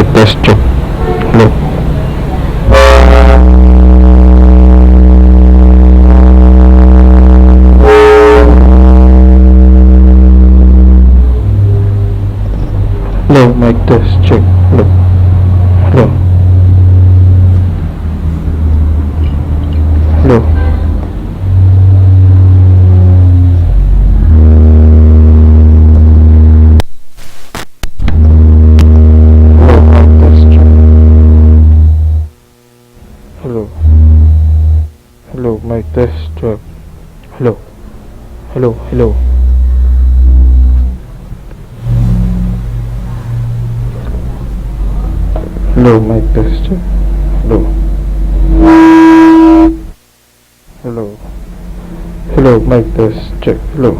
mic test check. Hello. Hello, mic test check. Hello. Hello. Hello. Hello, mic test check. Hello. Hello, hello. Hello, mic test check. Hello. Hello. Hello, mic test check. Hello.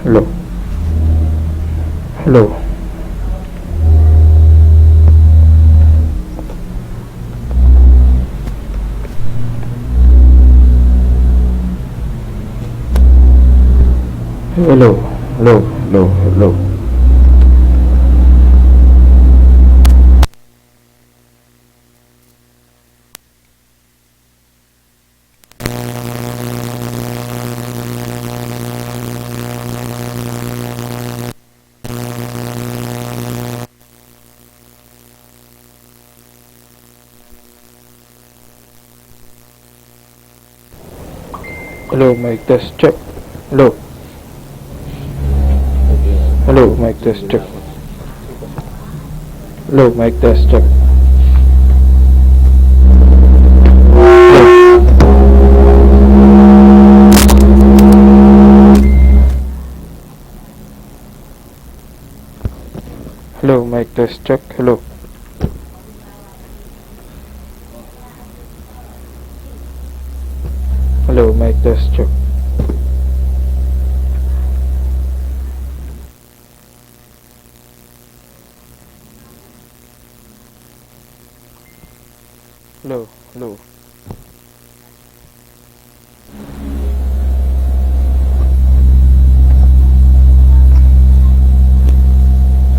Hello. Hello. Hello, hello, hello, hello. Hello, mic test check. Hello. Hello, mic test check. Hello, mic test check. Hello, mic test check. Hello. Hello, mic test check. Hello, hello.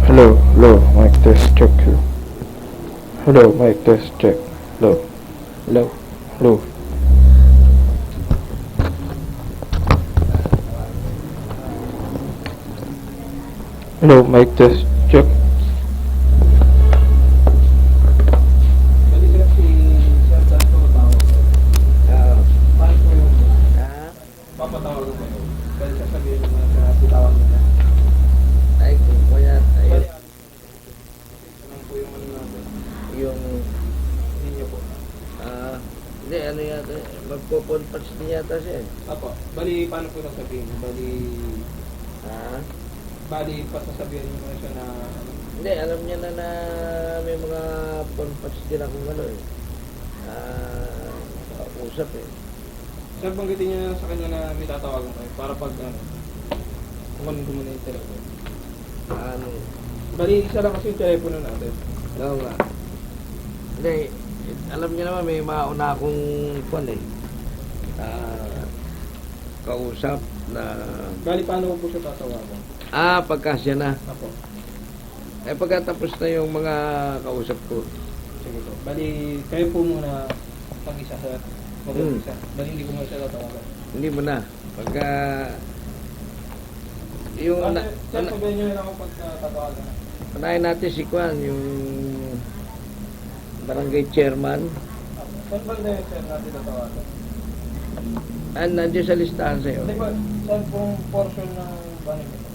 Hello, hello, mic test check. Hello, mic test check. Hello, hello, hello. Hello, mic test check. Papatawag mo yun. Kasi sasabihin mo na pitawag mo na. Ay, kung kaya tayo, Anong po yung ano natin? yung, Ninyo po. hindi, ano yata, magpo-phone din yata siya eh. Apo. Bali, paano po nasabihin? Ah, Bali, pasasabihin mo na siya na ano? hindi, alam niya na may mga phone din akong ano eh. Usap eh. Sir, banggitin niyo na sa kanya na may tatawagan kayo para pag ano, kung ano mo na yung telepono. Ano, Bali, isa lang kasi yung telepono natin. oo nga. Hindi, alam niya naman may mauna akong phone eh. Kausap na, Bali, paano ko po siya tatawagan? pagka siya na. Apo. Eh, pagkatapos na yung mga kausap ko, Sige po. Bali, kayo po muna pag-isa sa mag-isa. Bali, hindi ko muna siya tatawagan. hindi mo na. Pagka, yung, Sir, sabihin niyo lang ako pag tatawagan. unahin natin si Kwan, yung barangay chairman. Saan ba na yung sir natin tatawagan? Nandiyan sa listahan sa'yo. Hindi ba, saan pong portion ng banig ito?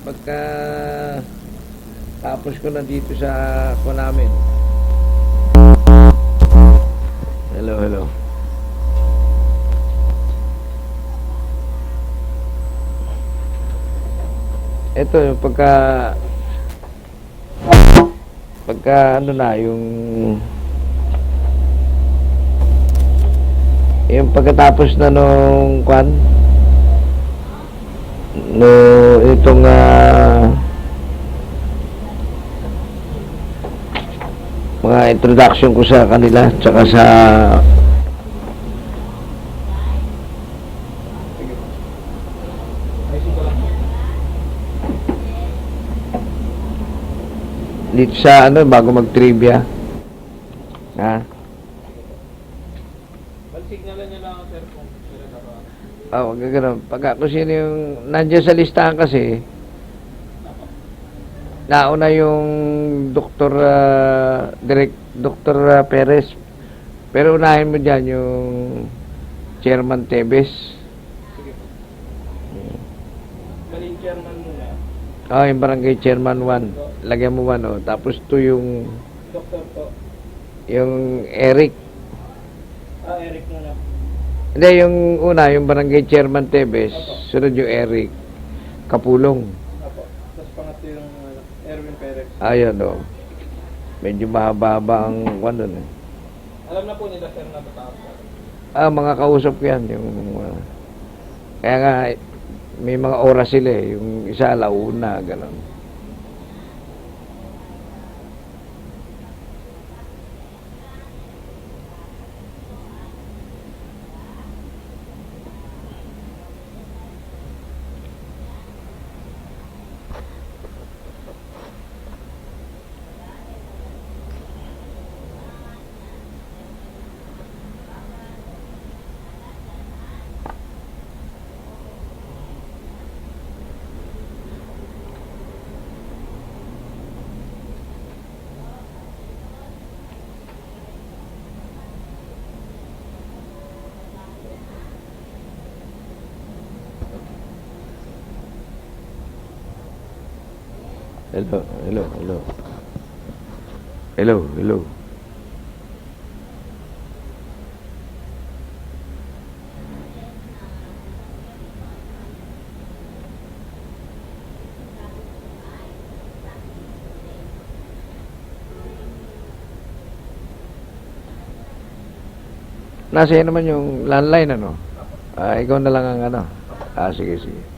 Pagka tapos ko na dito sa ko namin. Hello, hello. Ito yung pagka ano na yung pagkatapos na nung kwan no itong mga introduction ko sa kanila tsaka sa dito sa ano, bago mag-trivia. Ha? Pag-signalan niyo lang ako, sir, kung sila tatawagan. Wag gano'n. Pagka kung sino yung nandiyan sa listahan kasi, nauna yung Dr. Dr. Perez. Pero unahin mo dyan yung Chairman Tebes. Sige po. Maling chairman muna. Yung Barangay Chairman 1. Lagyan mo 1, oh. Tapos 2 yung Doktor po. Eric. Eric muna. Hindi, yung una, yung Barangay Chairman Tebes. Sunod yung Eric. Kapulong. Apo. Tapos pangatlo yung Erwin Perez. Ayun, oh. Medyo mahaba-haba ang ano. Alam na po nila, sir, na tatawag. Mga kausap ko yan. Kaya nga, may mga oras sila eh. Yung isa, alauna, gano'n. Hello, hello, hello. Hello, hello. Nasa naman yung landline, ano? Ikaw na lang ang ano. Sige, sige.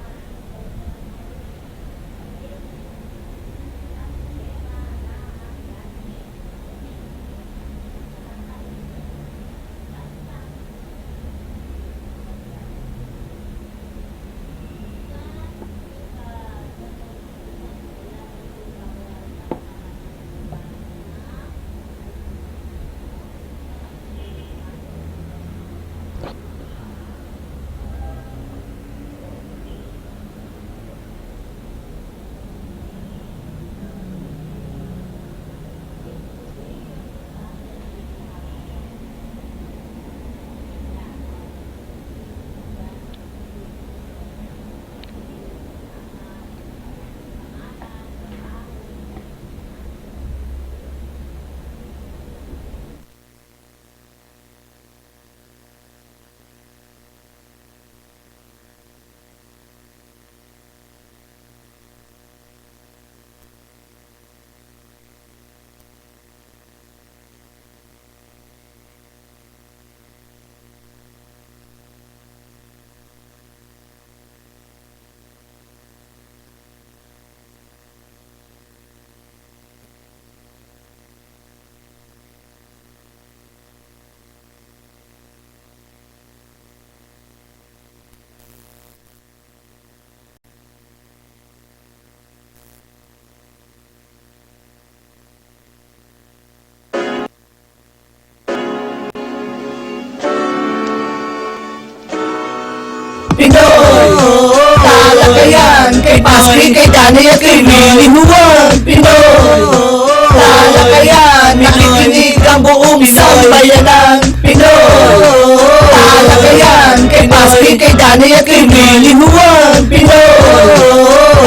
Pinoy, talaga yan. Kay Pasqui, kay Danny at kay Willie Juan. Pinoy, talaga yan. Nakikinig ang buong isang bayanan. Pinoy, talaga yan. Kay Pasqui, kay Danny at kay Willie Juan. Pinoy,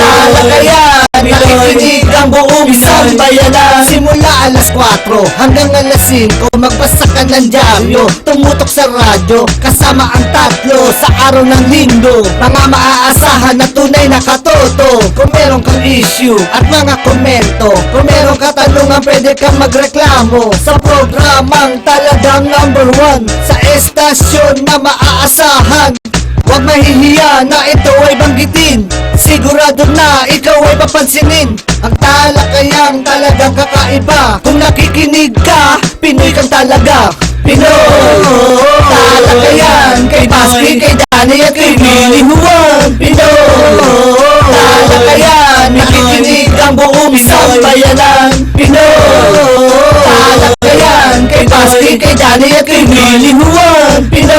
talaga yan. Nakikinig ang buong isang bayanan. Simula alas 4 hanggang alas 5, magbasa ka ng dyaryo, tumutok sa radyo, kasama ang tatlo sa araw ng linggo. Mga maaasahan na tunay na katoto. Kung meron kang issue at mga komento, kung meron katanungan, pwede kang magreklamo sa programang talagang #1 sa estasyon na maaasahan. Huwag mahihiya na ito ay banggitin, sigurado na ikaw ay papansinin. Ang talakayang talagang kakaiba. Kung nakikinig ka, Pinoy kang talaga. Pinoy, talaga yan. Kay Pasqui, kay Danny at kay Willie Juan. Pinoy, talaga yan. Nakikinig ang buong isang bayanan. Pinoy, Pasquin, kay Danny at kay Willie Juan Pinoy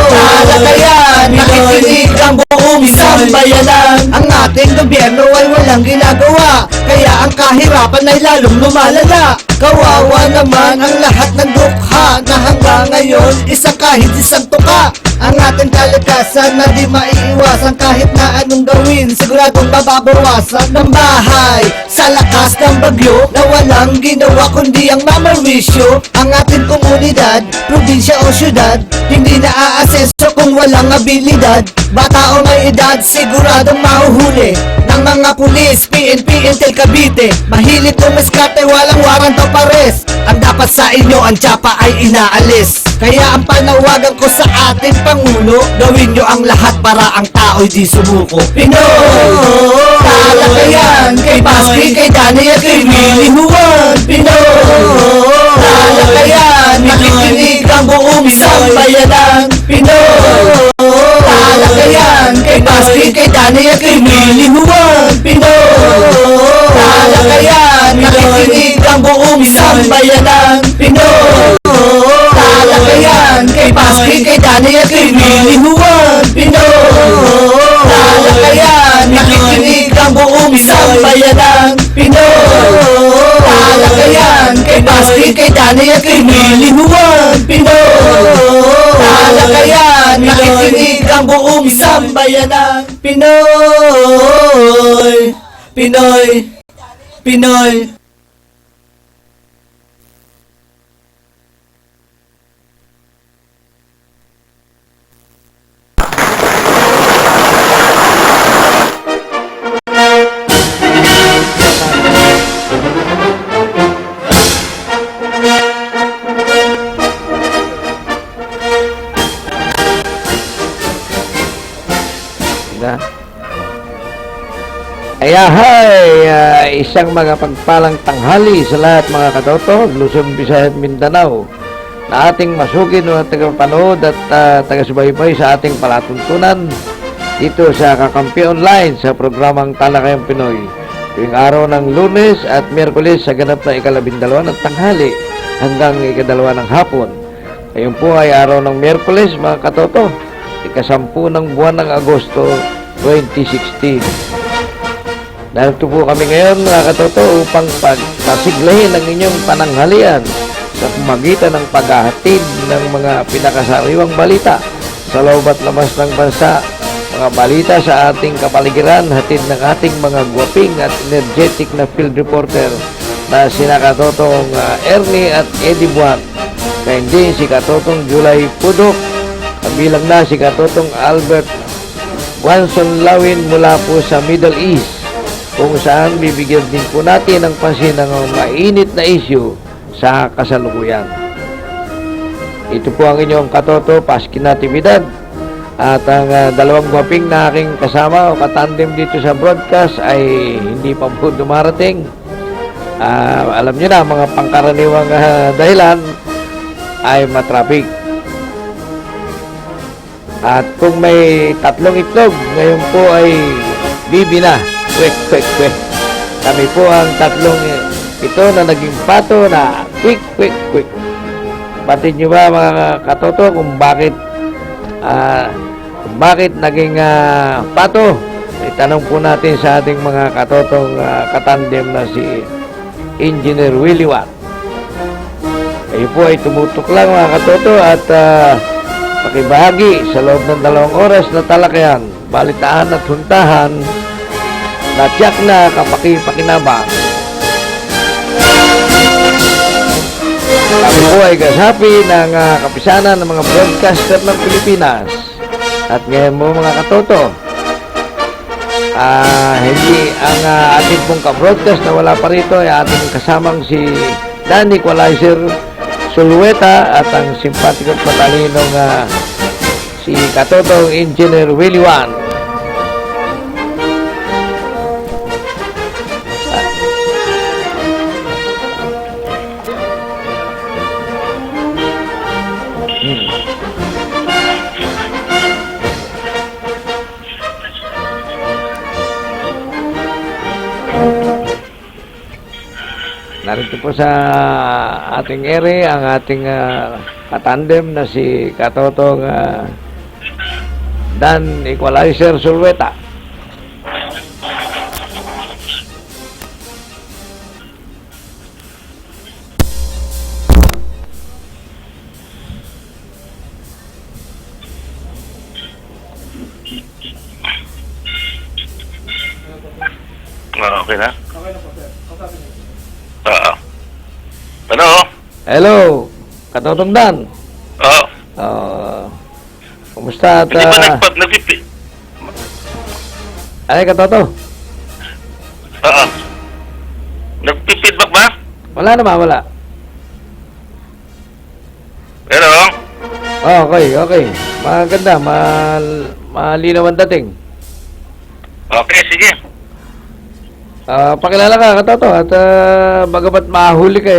talakayan, nakikinig ang buong isang bayanan. Ang ating gobyerno ay walang ginagawa, kaya ang kahirapan ay lalong lumalala. Kawawa naman ang lahat ng dukha na hanggang ngayon isang kahit isang tuka. Ang ating kalikasan na di maiiwasan, kahit na anong gawin siguradong mababawasan. Ng bahay sa lakas ng bagyo na walang ginawa kundi ang mamarwisyo. Ang ating komunidad, probinsya o syudad, hindi na-aaseso kung walang abilidad. Bata o may edad siguradong mahuhuli ng mga pulis, PNP, Intel, Cavite. Mahilig kumiskate, walang warrant o pares. Ang dapat sa inyo, ang tsapa ay inaalis. Kaya ang panawagan ko sa ating Pangulo, gawin nyo ang lahat para ang tao'y di sumuko. Pinoy talakayan, kay Pasquin, kay Danny at kay Willie Juan Pinoy talakayan, nakikinig ang buong isang bayanan. Pinoy talakayan, kay Pasquin, kay Danny at kay Willie Juan Pinoy talakayan, nakikinig ang buong isang bayanan. Pinoy talakayan, kay Pasquin, kay Danny at kay Willie Juan Pinoy talakayan, nakikinig ang buong isang bayanan. Pinoy talakayan, kay Pasquin, kay Danny at kay Willie Juan Pinoy talakayan, nakikinig ang buong isang bayanan. Pinoy Pinoy Pinoy Na. Ayahay, isang mga pagpalang tanghali sa lahat mga katoto, Luzon, Visayas, Mindanao, na ating masugin mga tagapanood at taga-subaybay sa ating palatuntunan dito sa Kakampi Online sa programang Talakayang Pinoy. Tuwing araw ng Lunes at Miyerkules sa ganap na ika-12 ng tanghali hanggang ika-2 ng hapon. Ngayon po ay araw ng Miyerkules mga katoto, ika-10 ng buwan ng Agosto 2016. Narito po kami ngayon mga katoto upang pagpasiglahin ang inyong pananghalian sa pamagitan ng paghahatid ng mga pinakasariwang balita sa loob at labas ng bansa, mga balita sa ating kapaligiran, hatid ng ating mga guwaping at energetic na field reporter na sina Katotong Ernie at Eddie Buwan, kaya din si Katotong July Pudok, kabilang na si Katotong Albert Wanson Lawin mula po sa Middle East, kung saan bibigyan din po natin ng pansin ng mainit na issue sa kasalukuyan. Ito po ang inyong Katoto Pasquin Natividad at ang dalawang guwaping na aking kasama o katandem dito sa broadcast ay hindi pa po dumarating. Alam nyo na, mga pangkaraniwang dahilan ay matraffic. At kung may tatlong itlog, ngayon po ay bibi na. Kwek, kwek, kwek. Kami po ang tatlong ito na naging pato na quick, quick, quick. Batid nyo ba mga katoto kung bakit naging pato? Itanong po natin sa ating mga katotong katandem na si Engineer Willie Watt. Kayo po ay tumutok lang mga katoto at pakibahagi sa loob ng 2 oras na talakayan, balitaan at huntahan na tiyak na kapakipakinabang. Kami po ay kasapi ng kapisanan ng mga broadcaster ng Pilipinas. At ngayon mo mga katoto, hindi ang ating pong ka-broadcast na wala pa rito ay ating kasamang si Danny Qualizer Sulueta at ang simpatiko at matalinong si Katotong Engineer Willie Wan. narito po sa ating ere ang ating katandem na si Katotong Dan Equalizer Sulweta. Okay na? Okay na po, sir. Kausapin niyo. Oo. Ano? Hello, Katotong Dan. Oo. Kumusta at Hindi ba nagpipi? ay Katoto? Oo. Nagpipidback ba? Wala naman, wala. Pero, Okay. Maganda, malinaw ang dating. okay, sige. Pakilala ka, Katoto, at bagamat mahuli ka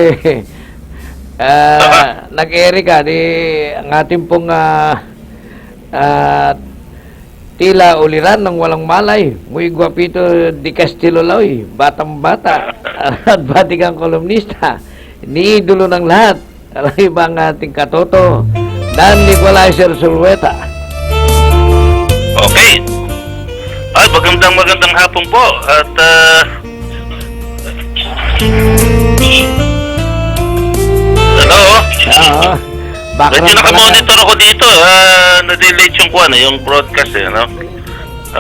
nag-ere ka, ang ating pong tila uliran ng walang malay. Muy guapito di Castillo Loy, batang-bata, at batikang kolumnista, iniidolo ng lahat. Alam ba ang ating Katoto, Dan Equalizer Sulweta. Okay. Ay, magandang hapon po. At, hello? Background Medyo pala ka. nakamonitor ako dito. Na-delete yung yung broadcast no?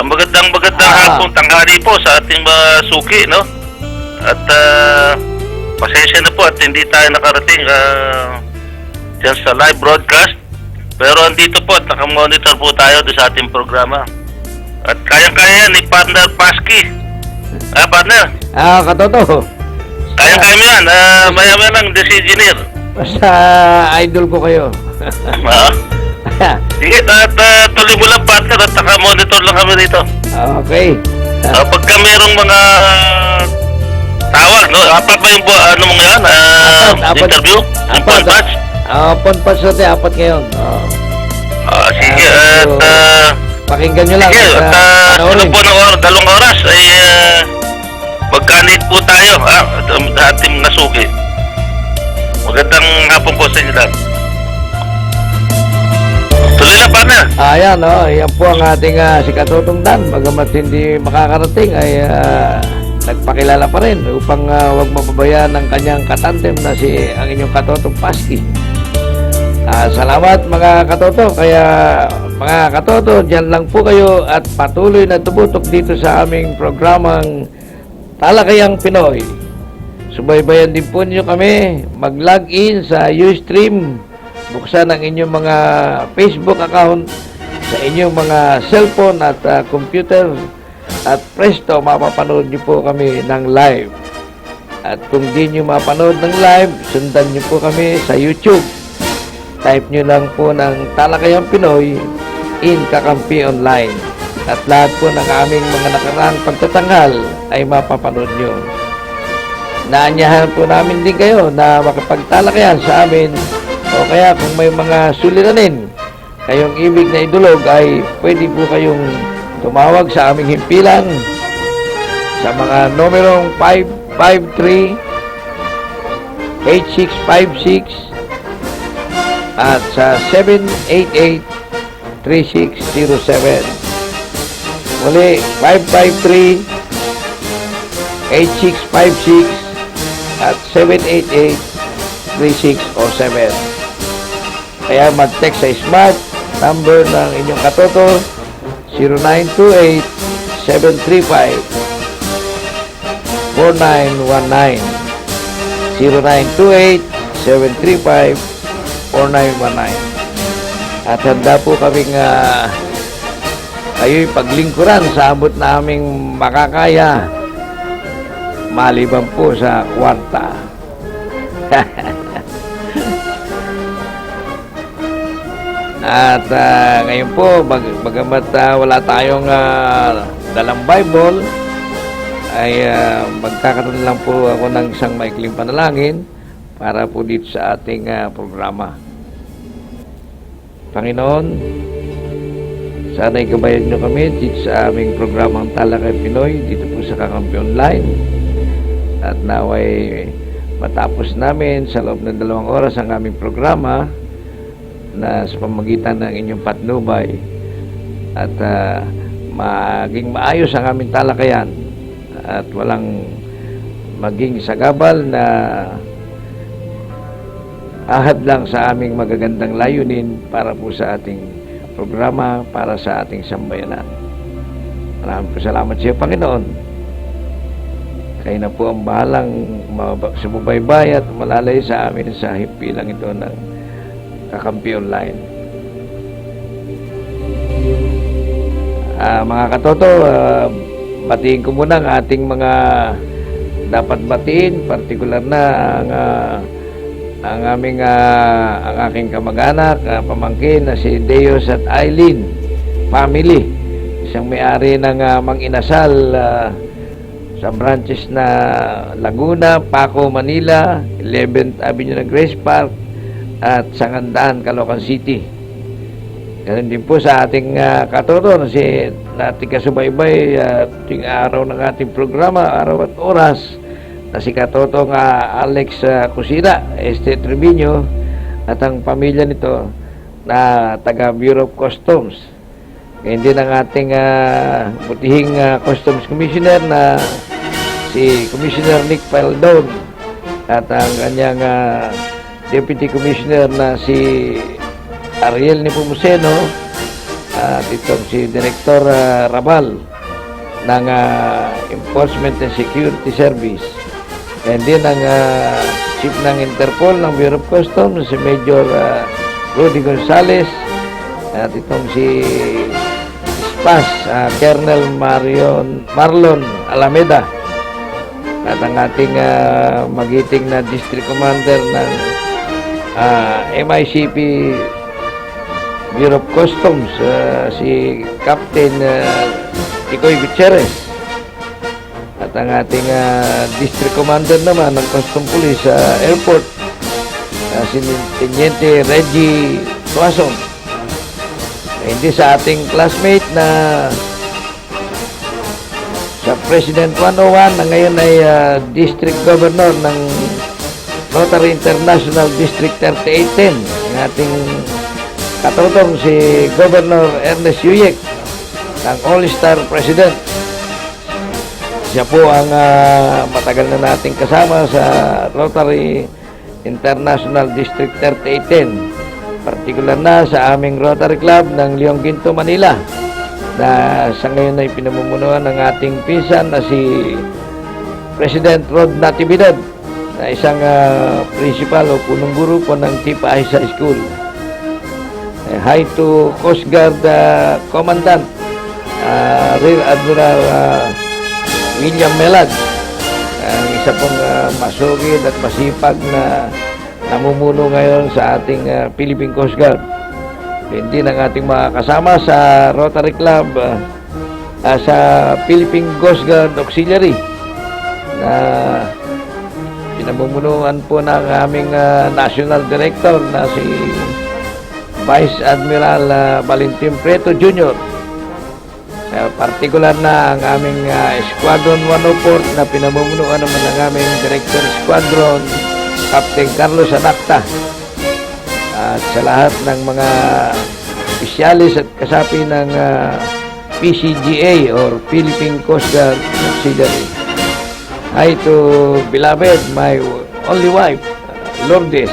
Magandang hapon, tanghali po sa ating mga suki, no? At, pasensya na po at hindi tayo nakarating dyan sa live broadcast. Pero andito po at nakamonitor po tayo sa ating programa. At kayang-kaya ni Partner Paski. Partner? Katoto. Kayang-kaya mo yan. Maya-maya lang, engineer. Basta idol ko kayo. Sige, at tuloy mo lang, partner, at naka-monitor lang kami dito. Okay. Pagka merong mga tawag, no? Apat ba yung ano mo ngayon? Interview? Phone batch? Phone patch natin, apat ngayon. Sige, at Pakinggan nyo lang. sige, at sunod po ng dalawang oras ay magkanit po tayo, ating nasuki. Magandang hapon po sa inyo lahat. Tuloy lang, partner. Ayan, yan po ang ating si Katotong Dan. Bagamat hindi makakarating ay nagpakilala pa rin upang huwag mapabayaan ng kanyang katandem na si ang inyong Katotong Paski. Salamat mga Katoto. Kaya mga Katoto, dyan lang po kayo at patuloy na tumutok dito sa aming programang Talakayang Pinoy. Subaybayan din po ninyo kami. Mag-log in sa Ustream. Buksan ang inyong mga Facebook account sa inyong mga cellphone at computer. At presto, mapapanood nyo po kami ng live. At kung di nyo mapanood ng live, sundan nyo po kami sa YouTube. Type nyo lang po ng Talakayang Pinoy in Kakampi Online. At lahat po ng aming mga nakaraang pagtatanghal ay mapapanood nyo. Naanyahan po namin din kayo na makapagtalakayan sa amin o kaya kung may mga suliranin kayong ibig na idulog ay pwede po kayong tumawag sa aming himpilan sa mga numerong 553-8656 at sa 788-3607. Muli, 553-8656 at 788-3607. Kaya mag-text sa smart number ng inyong Katoto 0928-735-4919 0928-735-4919. At handa po kaming kayo'y paglingkuran sa abot na aming makakaya maliban po sa kwarta. At ngayon po, bagamat wala tayong dalang Bible, ay magkakaroon lang po ako ng isang maikling panalangin para po dito sa ating programa. Panginoon, sana'y gabayan nyo kami dito sa aming programang Talakay Pinoy dito po sa Kakampi Online. At naway matapos namin sa loob ng 2 oras ang aming programa na sa pamagitan ng inyong patnubay at maging maayos ang aming talakayan at walang maging sagabal na ahad lang sa aming magagandang layunin para po sa ating programa, para sa ating sambayanan. Maraming po salamat sa iyo, Panginoon. Kayo na po ang bahalang sumubaybay at malalay sa amin sa himpilang ito ng Kakampi Online. Mga katoto, batiin ko muna ang ating mga dapat batiin, partikular na ang aking kamag-anak, pamangkin na si Deos at Eileen family, isang may-ari ng Mang Inasal sa branches na Laguna, Paco, Manila, 11th Avenue ng Grace Park at Sangandaan, Caloocan City. Ganun din po sa ating katoto na si ating kasubaybay ating araw ng ating programa, araw at oras, na si Katoto Alex Cusina, Estate Trevino, at ang pamilya nito na taga Bureau of Customs. Ngayon din ang ating butihing Customs Commissioner na si Commissioner Nick Paldon at ang kanyang Deputy Commissioner na si Ariel Nepomuceno at itong si Director Rabal ng Enforcement and Security Service. And din ang Chief ng Interpol ng Bureau of Customs, si Major Rudy Gonzales, at itong si SPAS, Colonel Marlon Alameda, at ang ating magiting na District Commander ng MICP Bureau of Customs, si Captain Ticoy Gutierrez, at ang ating District Commander naman ng Custom Police sa airport, si Teniente Reggie Tuason. Hindi sa ating classmate na sa President 101 na ngayon ay District Governor ng Rotary International District 3810, ang ating katutong si Governor Ernest Yuyek, ang All-Star President. Siya po ang matagal na nating kasama sa Rotary International District 3810, partikular na sa aming Rotary Club ng Leong Ginto, Manila, na sa ngayon ay pinamumunuan ng ating pinsan na si President Rod Natividad, na isang principal o punong guro po ng Tipa High School. Hi to Coast Guard Commandant Rear Admiral William Melag, ang isa pong masugid at masipag na namumuno ngayon sa ating Philippine Coast Guard. Hindi ng ating mga kasama sa Rotary Club sa Philippine Coast Guard Auxiliary na pinamumunuan po ng aming National Director na si Vice Admiral Valentin Preto Jr. Partikular na ang aming Squadron 104 na pinamumunuan naman ng aming Director Squadron Captain Carlos Anacta, at sa lahat ng mga opisyalis at kasapi ng PCGA or Philippine Coast Guard Auxiliary. Hi to beloved, my only wife, Lourdes,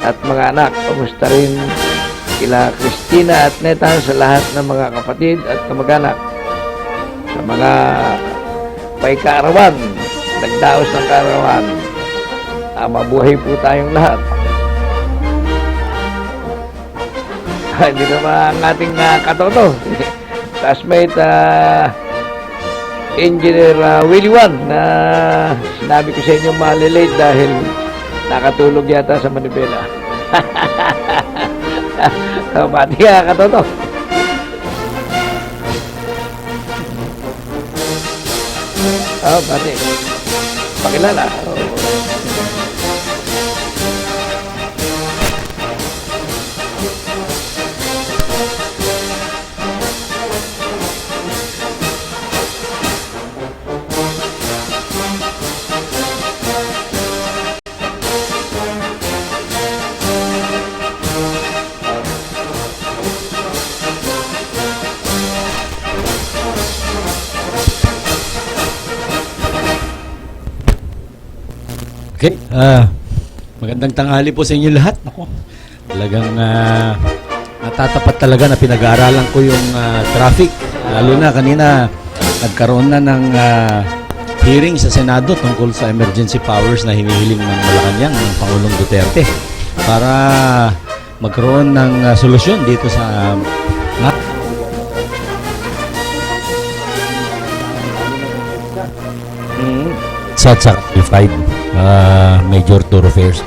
at mga anak. Kumusta rin kila Christina at Neta, sa lahat ng mga kapatid at kamag-anak, sa mga may kaarawan, nagdaos ng kaarawan. Mabuhay po tayong lahat. Hindi naman ang ating katoto, classmate Engineer Willie Wan, na sinabi ko sa inyo malilate dahil nakatulog yata sa manibela. Pati ka katoto. Pati pakilala. Magandang tanghali po sa inyo lahat. Ako, talagang natatapat talaga na pinag-aaralan ko yung traffic. Lalo na kanina, nagkaroon na ng hearing sa Senado tungkol sa emergency powers na hinihiling ng Malacanang ng Pangulong Duterte para magkaroon ng solusyon dito sa sa qualified major thoroughfares.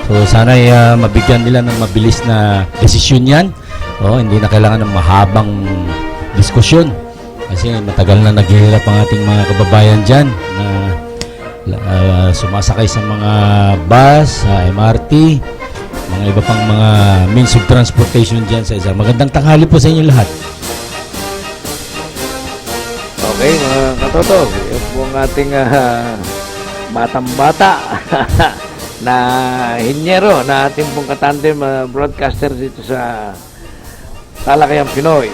So sana mabigyan nila ng mabilis na desisyon yan. Hindi na kailangan ng mahabang diskusyon kasi matagal na naghihirap ang ating mga kababayan dyan na sumasakay sa mga bus, sa MRT, mga iba pang mga means of transportation dyan sa isa. Magandang tanghali po sa inyo lahat. Okay, mga katoto, yung pong ating batang-bata na hinyero na ating pong katandem broadcaster dito sa Talakayang Pinoy.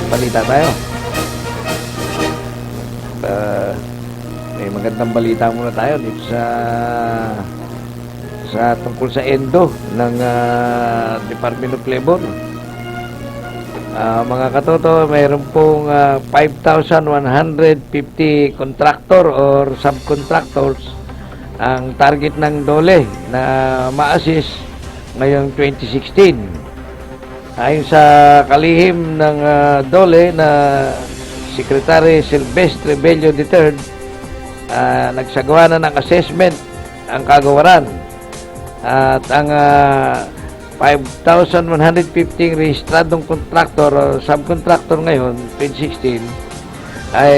Balita tayo. May magandang balita muna tayo dito sa tungkol sa ENDO ng Department of Labor. Mga katoto, mayroon pong 5,150 contractor or subcontractors ang target ng DOLE na ma-assist ngayong 2016. Ayon sa kalihim ng DOLE na Secretary Silvestre Bello III, nagsagawa na ng assessment ang kagawaran at ang 5,150 rehistradong kontraktor o subcontractor ngayon 2016 ay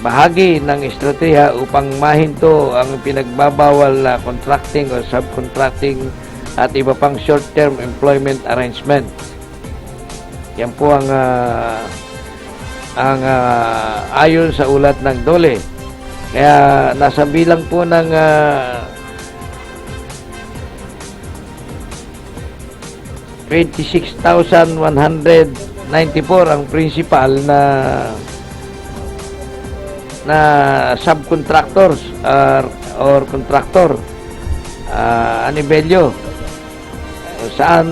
bahagi ng estratehiya upang mahinto ang pinagbabawal na contracting o subcontracting at iba pang short-term employment arrangement. Yan po ang ayon sa ulat ng DOLE. Kaya nasa bilang po ng 26,194 ang principal na subcontractors or contractor anibelyo, saan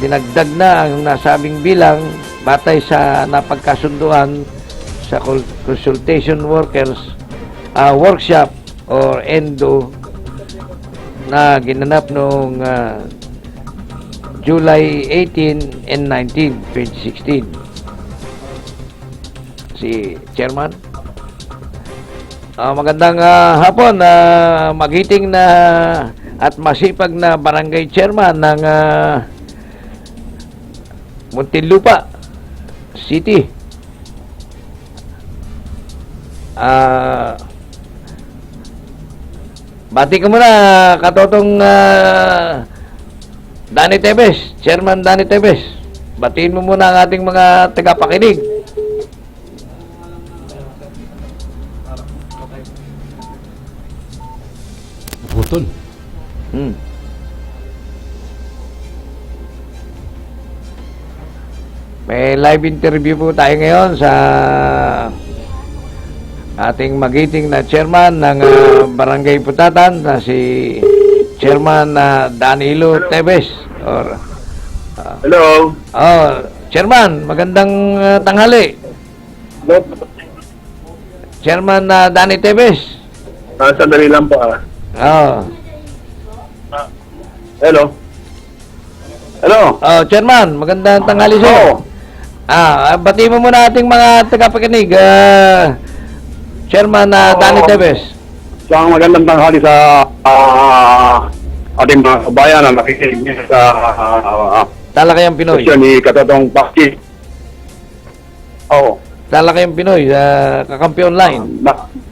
dinagdag na ang nasabing bilang batay sa napagkasunduan sa consultation workers workshop or ENDO na ginanap noong July 18 and 19, 2016. Si Chairman. Magandang hapon, magiting na at masipag na barangay chairman ng Muntinlupa City. Bati ka muna, katotong Danny Tevez, Chairman Danny Tevez. Batiin mo muna ang ating mga tagapakinig. Putol. May live interview po tayo ngayon sa ating magiting na chairman ng Barangay Putatan na si Chairman Danilo Tevez. Hello. Chairman, magandang tanghali. Hello. Chairman Danny Tevez. Sandali lang po Hello. Hello. Chairman, magandang tanghali sa'yo. Bati mo muna ating mga tagapakinig. Chairman Danny Tevez. Isang magandang tanghali sa ating mga kabayan na nakikinig sa Talakayang Pinoy. ni Katotong Paki. Talakayang Pinoy, Kakampi Online.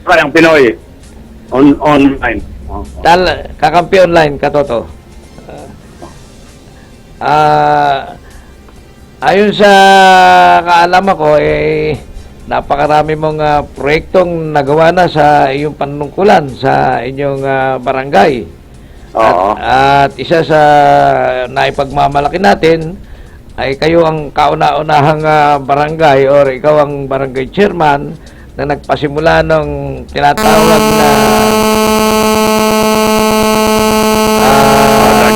Talakayang Pinoy online. Kakampi Online, Katoto. Ayon sa kaalaman ko, napakarami mong proyektong nagawa na sa iyong panungkulan sa inyong barangay. Oo. At isa sa naipagmamalaki natin ay kayo ang kauna-unahang barangay or ikaw ang barangay chairman na nagpasimula ng tinatawag na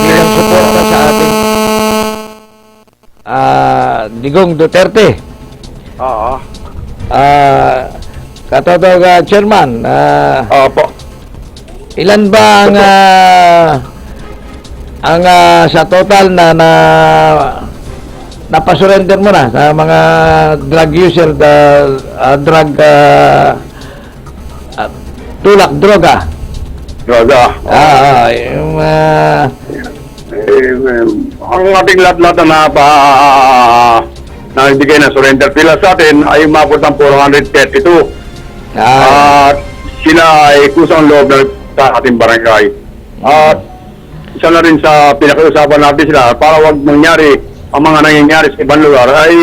bilang suporta sa ating Digong Duterte. Oo. Katotog chairman, Opo. ilan ba ang sa total na napasurrender mo na sa mga drug user, drug tulak droga? Droga. Yung Ang ating lahat-lahat na ibigay na surrender pila sa atin ay umabot ng 432. At sila ay kusang loob na sa ating barangay. At isa na rin sa pinakiusapan natin sila para wag mangyari ang mga nangyayari sa ibang lugar ay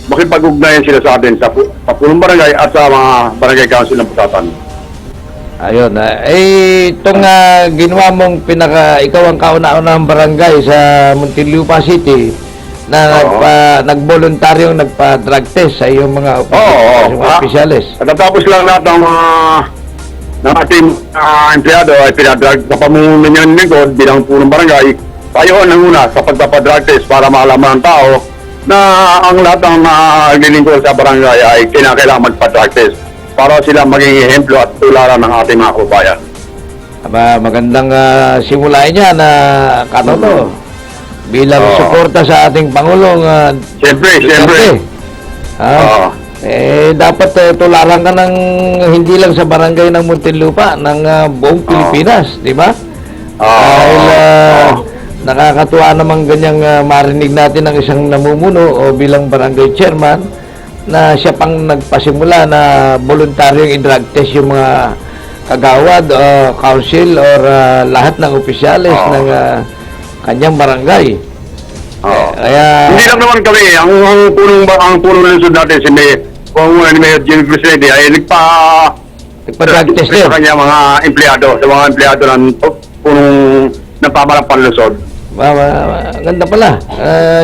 makipag-ugnayan sila sa atin sa punong barangay at sa mga barangay council ng Putatan. ayun, itong ginawa mong ikaw ang kauna-unahang barangay sa Muntinlupa City na nagboluntaryong nagpa-drug test sa iyong mga opisyalis. At tapos lang lahat ng ating empleyado ay pinadrag sa pamumuno ng lingkod bilang punong barangay. Tayo ang una sa pagpapadrug test para malaman ng tao na ang lahat ng naglilingkod sa barangay ay kinakailangan magpa-drug test para sila maging ehemplo at tularan ng ating mga kababayan. Magandang simulain niya na katoto bilang suporta sa ating Pangulong Siyempre. dapat tularan ka ng hindi lang sa barangay ng Muntinlupa, ng buong Pilipinas, di ba? Dahil nakakatuwa namang ganyang marinig natin ng isang namumuno o bilang barangay chairman na siya pang nagpasimula na voluntaryong i-drug test yung mga kagawad o council or lahat ng opisyalis ng kanyang barangay. Kaya Hindi lang naman kami, ang punong lungsod natin si Mayor Jimmy Presidente ay nagpa-drug test din. sa kanya mga empleyado, sa mga empleyado ng punong ng pamalang panlusod. Ganda pala.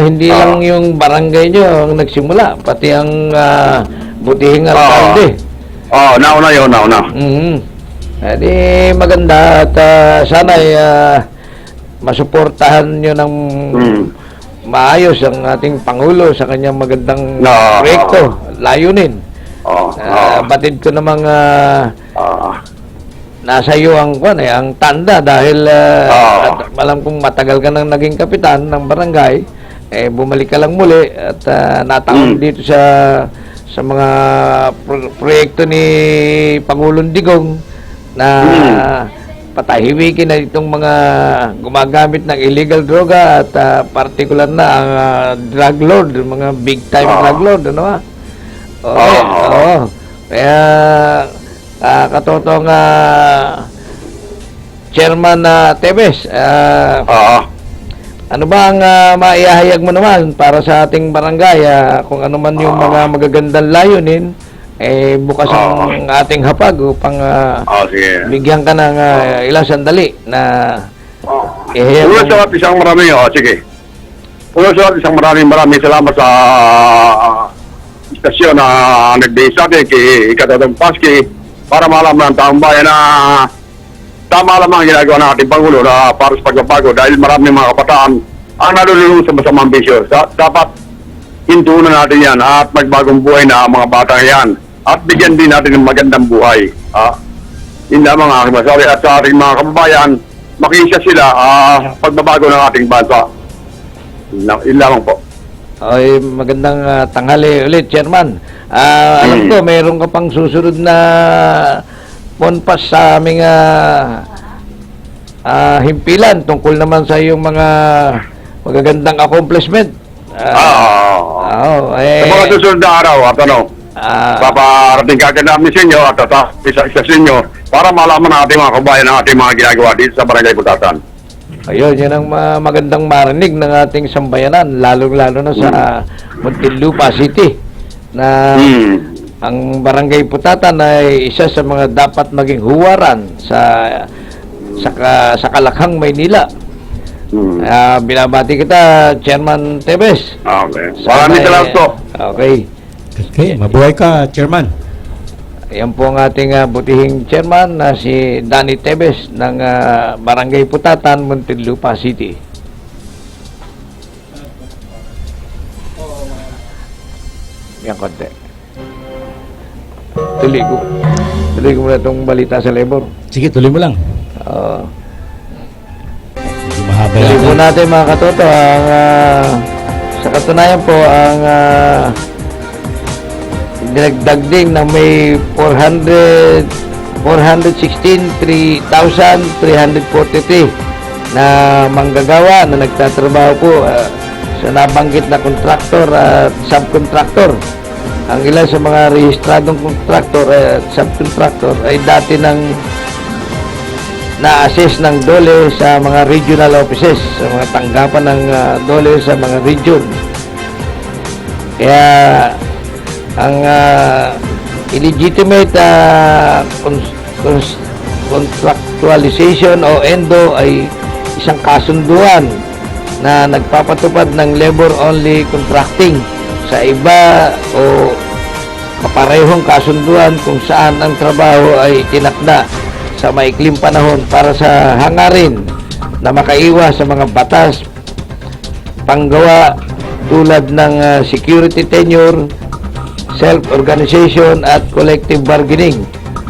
Hindi lang yung barangay nyo ang nagsimula, pati ang butihing alkalde. Nauna yun. Di maganda at sana ay masuportahan nyo ng maayos ang ating Pangulo sa kanyang magandang proyekto, layunin. Batid ko namang nasa iyo ang ang tanda dahil alam kong matagal ka nang naging kapitan ng barangay, bumalik ka lang muli at natawag dito sa mga proyekto ni Pangulong Digong na patahimikin na itong mga gumagamit ng illegal droga at particular na ang drug lord, mga big time drug lord, ano ba? Kaya katotong Chairman Tebes, ano ba ang maihahayag mo naman para sa ating barangay, kung ano man yung mga magagandang layunin, bukas ang ating hapag upang bigyan ka ng ilang sandali na ihayag Una sa isang maraming salamat sa istasyon na nagbigay sa atin kay Ikatadong Paski para malaman ng taong bayan na tama lamang ang ginagawa ng ating Pangulo na para sa pagbabago dahil maraming mga kabataan ang nalululong sa masamang bisyo. Dapat hintunan natin yan at magbagong buhay na ang mga batang yan at bigyan din natin ng magandang buhay. Yun lamang ang aking masabi at sa ating mga kababayan, makisya sila pagbabago ng ating bansa. Yun lamang po. Ay, magandang tanghali ulit, Chairman. Alam ko, mayroon ka pang susunod na ponpas sa aming himpilan tungkol naman sa iyong mga magagandang accomplishment. Sa mga susunod na araw at paparating kagad namin sa inyo at isa sa inyo para malaman ng ating mga kabayan ang ating mga ginagawa dito sa Barangay Putatan. Ayun, yun ang magandang marinig ng ating sambayanan, lalo-lalo na sa Muntinlupa City, na ang Barangay Putatan ay isa sa mga dapat maging huwaran sa sa Kalakhang, Maynila. Binabati kita, Chairman Tebes. Okay. Sana Maraming salamat po. Okay. Okay, mabuhay ka, Chairman. Yan po ang ating butihing chairman na si Danny Tebes ng Barangay Putatan, Muntinlupa City. Yan konti. Tuloy ko muna itong balita sa labor. Sige, tuloy mo lang. Medyo mahaba Tuloy po yan. natin mga katoto. Sa katunayan po, ang dinagdag din na may 416,343 na manggagawa na nagtatrabaho po sa nabanggit na kontraktor at subkontraktor. Ang ilan sa mga rehistradong kontraktor at subkontraktor ay dati nang na-assess ng DOLE sa mga regional offices, sa mga tanggapan ng DOLE sa mga region. Kaya ang illegitimate contractualization o ENDO ay isang kasunduan na nagpapatupad ng labor-only contracting sa iba o kaparehong kasunduan kung saan ang trabaho ay tinakda sa maikling panahon para sa hangarin na makaiwas sa mga batas panggawa tulad ng security tenure, self-organization at collective bargaining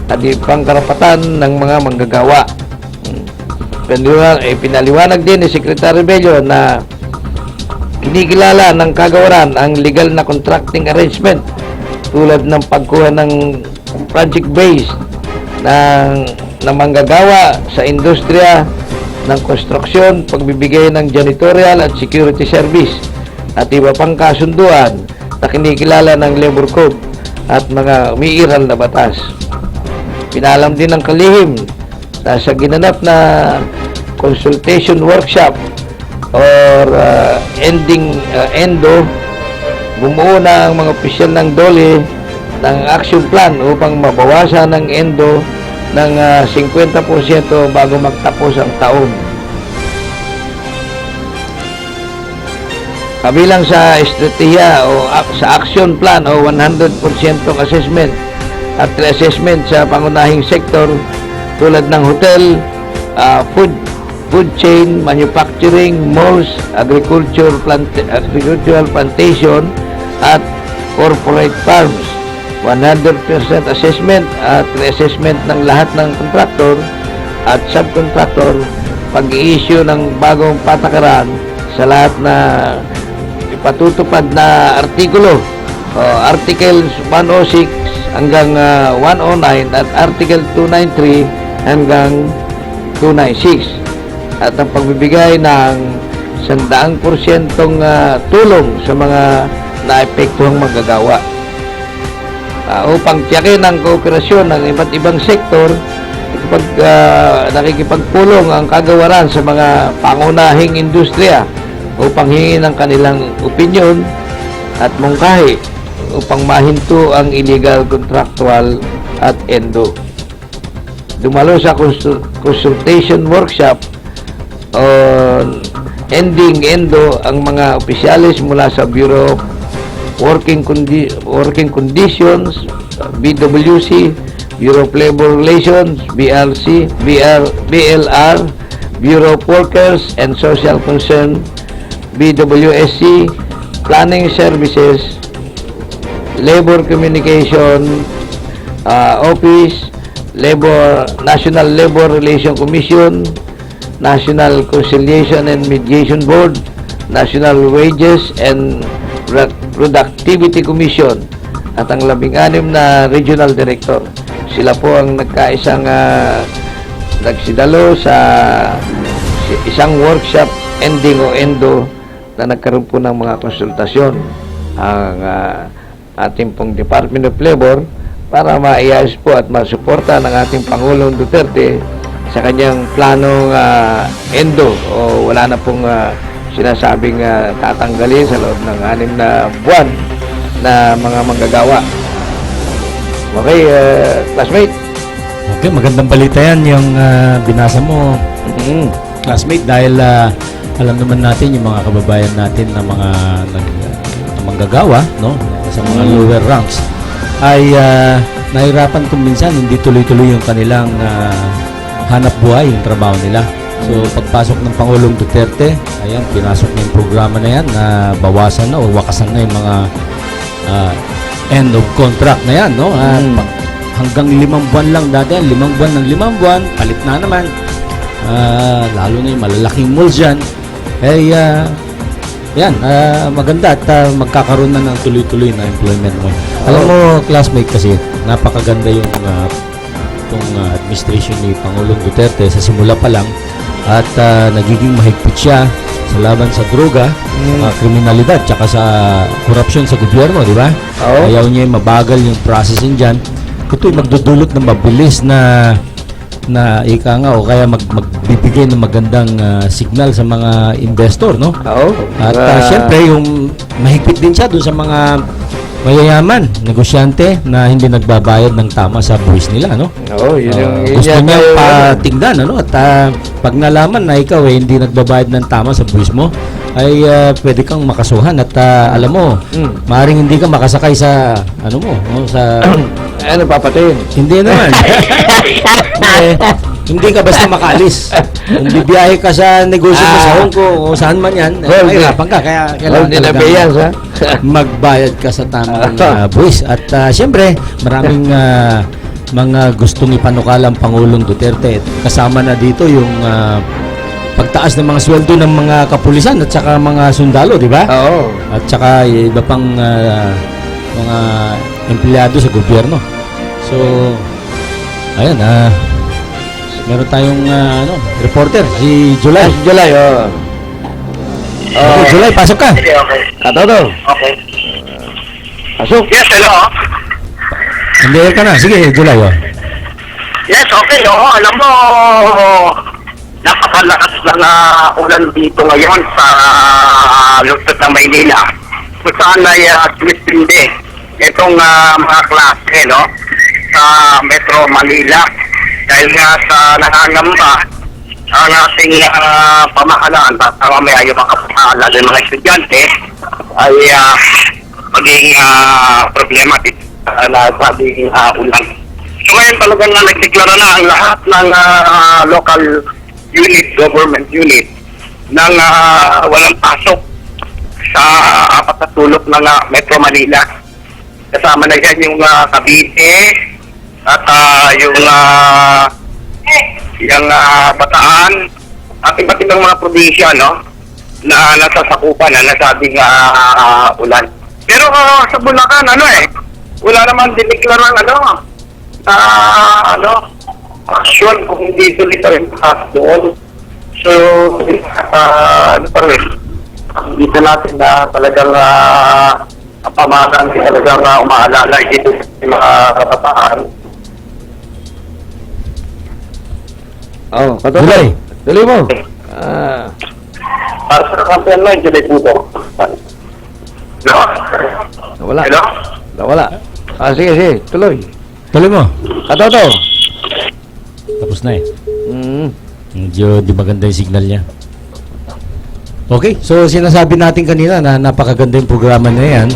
at ibang karapatan ng mga manggagawa. Pinaliwanag din ni Secretary Bello na kinikilala ng kagawaran ang legal na contracting arrangement tulad ng pagkuha ng project base ng manggagawa sa industriya ng konstruksyon, pagbibigay ng janitorial at security service at iba pang kasunduan na kinikilala ng labor code at mga umiiral na batas. Pinalam din ng kalihim na sa ginanap na consultation workshop or ENDO, bumuo na ang mga opisyal ng DOLE ng action plan upang mabawasan ng ENDO ng 50% bago magtapos ang taon. Kabilang sa estratehiya o sa action plan o 100% assessment at reassessment sa pangunahing sektor tulad ng hotel, food chain, manufacturing, malls, agricultural plantation at corporate farms. 100% assessment at reassessment ng lahat ng kontraktor at subkontraktor, pag-i-issue ng bagong patakaran sa lahat na ipatutupad na artikulo, Articles 106 hanggang 109 at Article 293 hanggang 296 at ang pagbibigay ng 100% tulong sa mga naepektuhang magagawa. Upang tiyakin ang kooperasyon ng iba't ibang sektor, nakikipagpulong ang kagawaran sa mga pangunahing industriya upang hingin ang kanilang opinyon at mungkahi upang mahinto ang illegal contractual at ENDO. Dumalo sa consultation workshop on ending ENDO ang mga opisyalis mula sa Bureau of Working Conditions, BWC, Bureau of Labor Relations, BLR, Bureau of Workers and Social Concern, BWSC, Planning Services, Labor Communication Office, National Labor Relation Commission, National Conciliation and Mediation Board, National Wages and Productivity Commission at ang 16 na Regional Director. Sila po ang nagkaisang nagsidalo sa isang workshop ending o ENDO na nagkaroon po ng mga konsultasyon ang ating pong Department of Labor para maiyayos po at masuporta ng ating Pangulong Duterte sa kanyang planong ENDO o wala na pong sinasabing tatanggalin sa loob ng 6 na buwan na mga manggagawa. Okay, classmate, Okay, magandang balita yan yung binasa mo, classmate, dahil alam naman natin yung mga kababayan natin na mga na manggagawa, no, sa mga lower ranks ay nahirapan kung minsan hindi tuloy-tuloy yung kanilang hanap buhay, yung trabaho nila. So pagpasok ng Pangulong Duterte, ayan, pinasok niya yung programa na yan na bawasan na o wakasan na yung mga end of contract na yan, no? Hanggang 5 buwan lang dati, 5 buwan ng 5 buwan, palit na naman. Lalo na yung malalaking malls dyan. Yan, maganda at magkakaroon na ng tuloy-tuloy na employment mo. Alam mo, classmate, kasi napakaganda yung itong administration ni Pangulong Duterte sa simula pa lang at nagiging mahigpit siya sa laban sa droga, kriminalidad, tsaka sa korupsyon sa gobyerno, di ba? Ayaw niya yung mabagal yung processing dyan. Ito'y magdudulot ng mabilis na ika nga o kaya magbibigay ng magandang signal sa mga investor, no? At syempre yung mahigpit din siya doon sa mga mayayaman, negosyante na hindi nagbabayad ng tama sa buwis nila, no? Gusto niya patingnan, ano? At pag nalaman na ikaw hindi nagbabayad ng tama sa buwis mo, ay pwede kang makasuhan at alam mo, maaaring hindi ka makasakay sa ano mo, no? Sa Ano papatayin? hindi naman. Hindi ka basta makaalis. Kung bibiyahe ka sa negosyo mo sa Hong Kong o saan man yan, mahirapan ka. Kaya kailangan talaga magbayad ka sa tamang buwis. At siyempre, maraming mga gustong ipanukala ang Pangulong Duterte. Kasama na dito yung pagtaas ng mga sweldo ng mga kapulisan at saka mga sundalo, di ba? At saka iba pang mga empleyado sa gobyerno. So, ayan, meron tayong reporter, si July. July, Okay, July, pasok ka. Okay. Katoto, Okay. pasok. Yes, hello. Hindi ka na. Sige, July. Yes, okay. Oo, alam mo, napakalakas na ulan dito ngayon sa lungsod ng Maynila. Kung saan ay tumitindi itong mga klase, no? Sa Metro Manila. Dahil nga sa nangangamba ang ating pamahalaan at mamaya yung mga kapamahalaan ng mga estudyante ay maging problematic na sabing ulan. So ngayon talagang nagdeklara na ang lahat ng local unit, government unit ng walang pasok sa apat na sulok ng Metro Manila. Kasama na yan yung Cavite at yung Bataan at iba't ibang mga probinsya, no, na nasasakupan na nasabing ulan. Pero sa Bulacan, wala naman dineklarang action kung hindi dito rin doon. So, pa rin, dito natin na talagang pamahalaan talagang umaalala dito sa mga kabataan. Katoto. July. Tuloy mo. Para sa kampiyan lang, July po ito. No? Nawala. Hello? Nawala. Sige. Tuloy. Tuloy mo. Katoto. Tapos na Medyo di maganda yung signal niya. Okay, so sinasabi natin kanina na napakaganda yung programa na yan.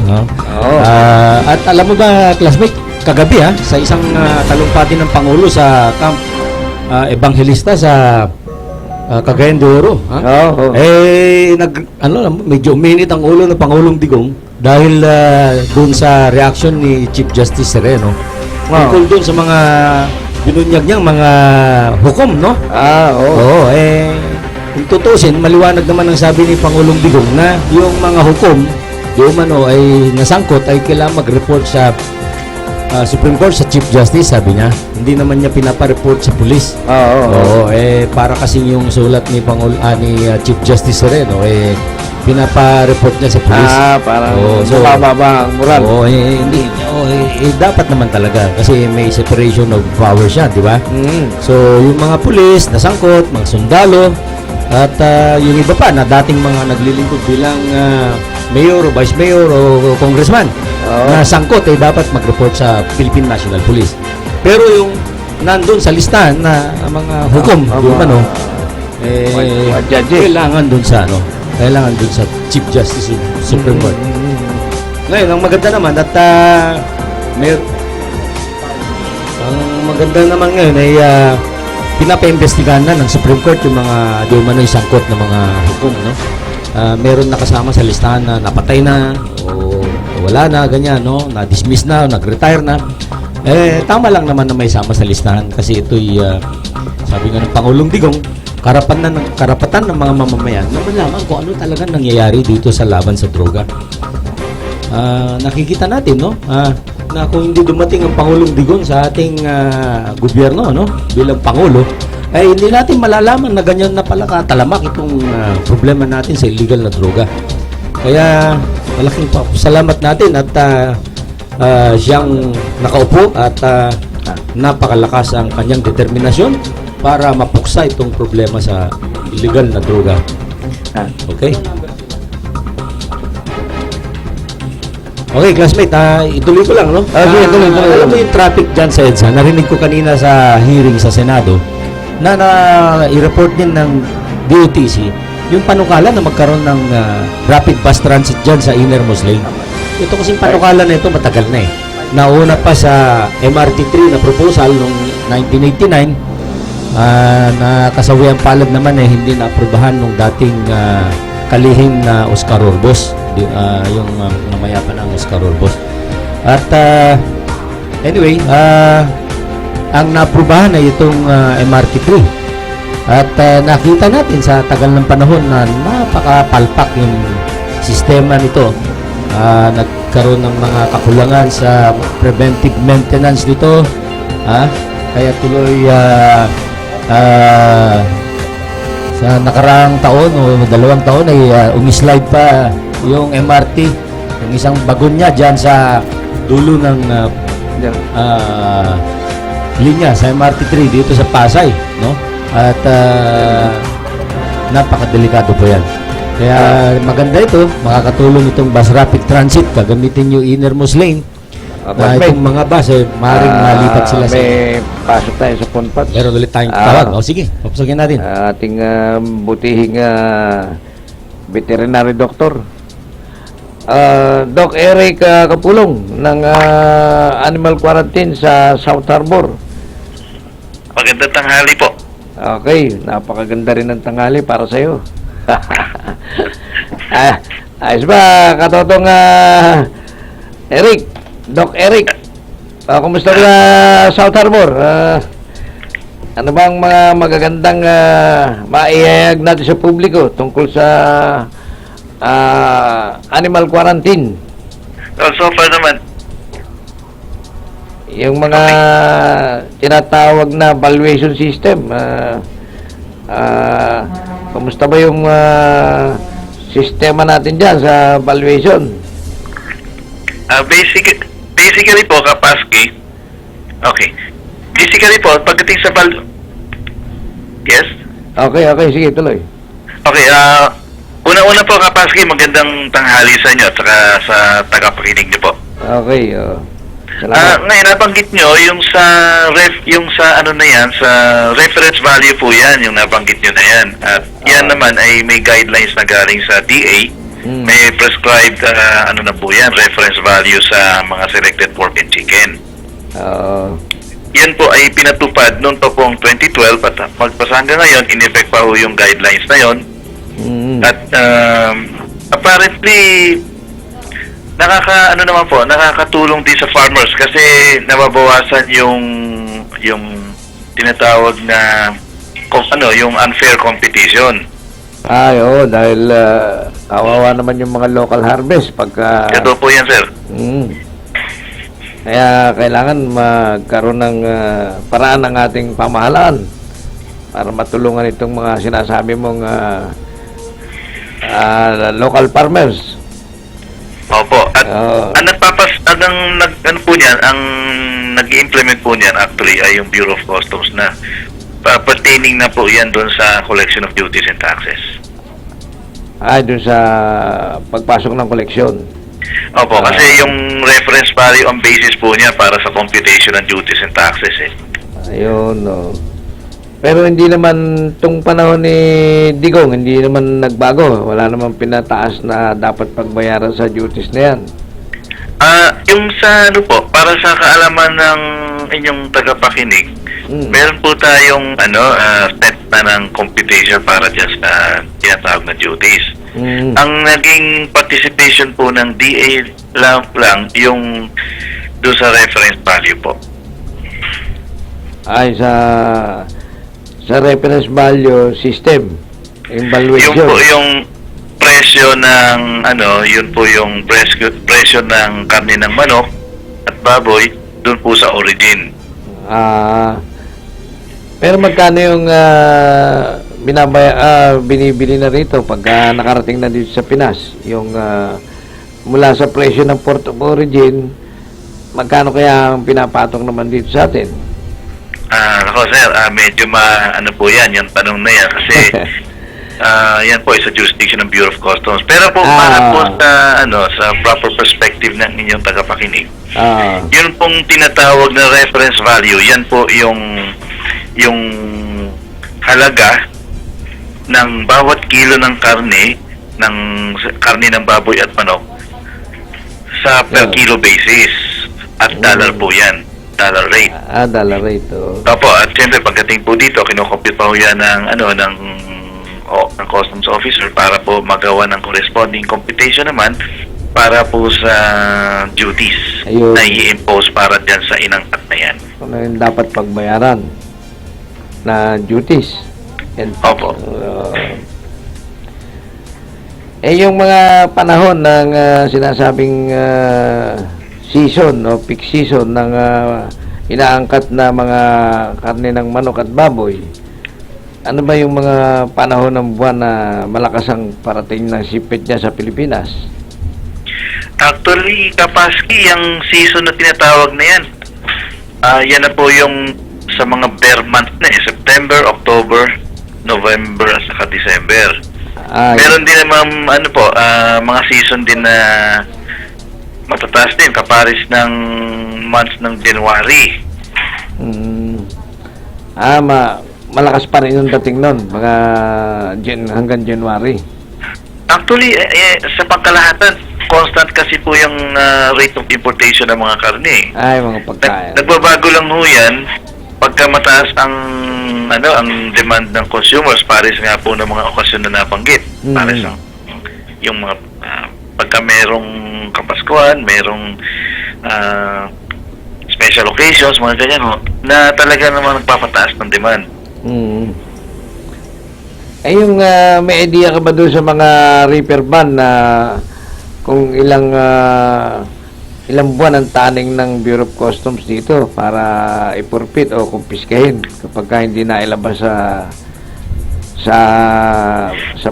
At alam mo ba, classmate, kagabi sa isang talumpati ng Pangulo sa Camp Evangelista sa Cagayan de Oro. Medyo uminit ang ulo ng Pangulong Digong dahil doon sa reaction ni Chief Justice Sereno. Tungkol doon sa mga binunyag niyang mga hukom, no? Kung tutusin, maliwanag naman ang sabi ni Pangulong Digong na yung mga hukom, di umano ay nasangkot ay kailangan mag-report sa Supreme Court, sa Chief Justice, sabi niya. Hindi naman niya pinapa-report sa pulis. Para kasing yung sulat ni Chief Justice Sereno, pinapa-report niya sa pulis. Parang mababa ang moral. Dapat naman talaga kasi may separation of powers siya, di ba? So, yung mga pulis, nasangkot, mga sundalo, at yung iba pa na dating mga naglilingkod bilang mayor o vice mayor o congressman na sangkot dapat mag-report sa Philippine National Police. Pero yung nandun sa listahan na mga hukom, yung ano, mga judges. kailangan dun sa Chief Justice of Supreme Court. Ngayon, ang maganda naman at ang maganda naman ngayon ay pinapa-investigahan na ng Supreme Court yung mga di umano'y sangkot na mga hukom, no? Meron nakasama sa listahan na napatay na o wala na, ganyan, no? Na-dismiss na, nag-retire na. Tama lang naman na may sama sa listahan kasi ito'y sabi nga ng Pangulong Digong, karapatan ng mga mamamayan na malaman kung ano talaga nangyayari dito sa laban sa droga. Nakikita natin, no? Na kung hindi dumating ang Pangulong Digong sa ating gobyerno, no? Bilang Pangulo, ay hindi natin malalaman na ganyan na pala katalamak itong problema natin sa illegal na droga. Kaya malaking salamat natin at siyang nakaupo at napakalakas ang kanyang determinasyon para mapuksa itong problema sa illegal na droga. Okay? Okay, classmate, ituloy ko lang, no? Sige, tuloy. Alam mo yung traffic dyan sa EDSA, narinig ko kanina sa hearing sa Senado na i-report din ng DOTC yung panukala na magkaroon ng rapid bus transit dyan sa Innermost Lane. Ito kasing panukala na ito matagal na eh. Nauna pa sa MRT3 na proposal noong 1989, na kasawiang palad naman eh hindi na-aprobahan nung dating kalihim na Oscar Orbos, yung namayapa ng Oscar Orbos. At anyway, ang na-aprobahan ay itong MRT3. At nakita natin sa tagal ng panahon na napakapalpak yung sistema nito. Nagkaroon ng mga kakulangan sa preventive maintenance nito. Kaya tuloy sa nakaraang taon o 2 taon ay umislide pa yung MRT, yung isang bagon niya dyan sa dulo ng linya sa MRT3 dito sa Pasay, no? At napakadelikado po yan. Kaya maganda ito, makakatulong itong bus rapid transit, gagamitin yung Innermost Lane. Itong mga bus, maaaring malipat sila sa... May pasok tayo sa Punpat. Meron ulit tayong tawag. Sige, papasukin natin. Ating butihing veterinary doctor. Doc Eric Kapulong ng Animal Quarantine sa South Harbor. Magandang tanghali po. Okay, napakaganda rin ng tanghali para sa'yo. Ayos ba, katotong Eric? Doc Eric, kumusta ba South Harbor? Ano bang mga magagandang maihayag natin sa publiko tungkol sa animal quarantine? So far naman, Yung mga tinatawag na valuation system, kumusta ba yung sistema natin dyan sa valuation? basically po, Kapaski, okay. Basically po, pagdating sa yes? Okay, sige, tuloy. Okay, una-una po, Kapaski, magandang tanghali sa inyo at saka sa tagapakinig niyo po. Okay, salamat. Ngayon, nabanggit nyo, yung sa ano na yan, sa reference value po yan, yung nabanggit nyo na yan. At yan naman ay may guidelines na galing sa DA. May prescribed, ano na po yan, reference value sa mga selected pork and chicken. Yan po ay pinatupad noon pa pong 2012 at magpasa hanggang ngayon, in-effect pa po yung guidelines na yon. At apparently, nakakatulong din sa farmers kasi nababawasan yung tinatawag na yung unfair competition. Oo, dahil kawawa naman yung mga local harvest pagka... Ito po yan, sir. Kaya kailangan magkaroon ng paraan ng ating pamahalaan para matulungan itong mga sinasabi mong local farmers. Opo. At ang nag-implement po niyan actually ay yung Bureau of Customs na pertaining na po yan doon sa collection of duties and taxes. Doon sa pagpasok ng koleksyon. Opo, kasi yung reference value ang basis po niya para sa computation ng duties and taxes eh. Ayun, no. Pero hindi naman tung panahon ni Digong, hindi naman nagbago. Wala naman pinataas na dapat pagbayaran sa duties na yan. Yung sa ano po, para sa kaalaman ng inyong tagapakinig, meron po tayong set na ng computation para dyan sa tinatawag na duties. Ang naging participation po ng DA lang yung doon sa reference value po. Ay, sa reference value system, Yung evaluation. po yung presyo ng yun po yung presyo ng karne ng manok at baboy doon po sa origin. Pero magkano yung binibili na rito pagka nakarating na dito sa Pinas? Yung mula sa presyo ng port of origin, magkano kaya ang pinapatong naman dito sa atin? Ako sir, medyo ano po yan, yung tanong na yan kasi yan po ay sa jurisdiction ng Bureau of Customs. Pero po para po sa proper perspective ng inyong tagapakinig. Yun pong tinatawag na reference value, yan po yung halaga ng bawat kilo ng karne ng baboy at manok sa per kilo basis at dollar po yan. Dollar rate. Dollar rate. Opo, at siyempre pagdating po dito, kinocompute pa po yan ng customs officer para po magawa ng corresponding computation naman para po sa duties na i-impose para dyan sa inangkat na yan. Ano yung dapat pagbayaran na duties? Opo. Yung mga panahon ng sinasabing season o peak season ng inaangkat na mga karne ng manok at baboy, ano ba yung mga panahon ng buwan na malakas ang parating ng sipit niya sa Pilipinas? Actually, Kapaski, yung season na tinatawag na yan, yan na po yung sa mga bear month na September, October, November, at saka December. Meron din naman mga season din na matataas din, kaparis ng months ng January. Malakas pa rin yung dating nun, mga hanggang January. Actually, sa pangkalahatan, constant kasi po yung rate of importation ng mga karne. Mga pagkain. Nagbabago lang ho yan pagka mataas ang demand ng consumers, pares nga po ng mga okasyon na nabanggit. Pares yung mga pagka merong Kapaskuhan, merong special occasions, mga ganyan na talaga naman nagpapataas ng demand. Yung may idea ka ba doon sa mga reaper ban na kung ilang buwan ang taning ng Bureau of Customs dito para i-forfeit o kumpiskahin kapag hindi na ilabas sa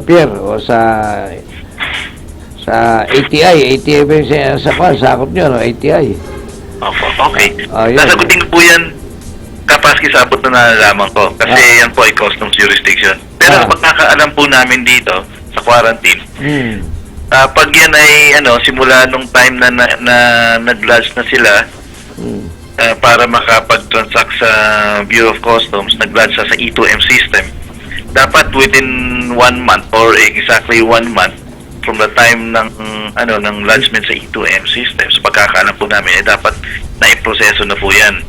pier o sa ATI ba yung sakop nyo, no? ATI. Okay. Nasagutin ko po yan, Kapaski, sa abot na nalalaman ko. Kasi yan po ay customs jurisdiction. Pero pagkakaalam po namin dito, sa quarantine, pag yan ay, simula nung time na nag-lodge na sila, para makapag-transact sa Bureau of Customs, nag-lodge sa E2M system, dapat within 1 month or exactly 1 month from the time ng lodgement sa E2M system, so pagkakaalam po namin, dapat na-proseso na po yan.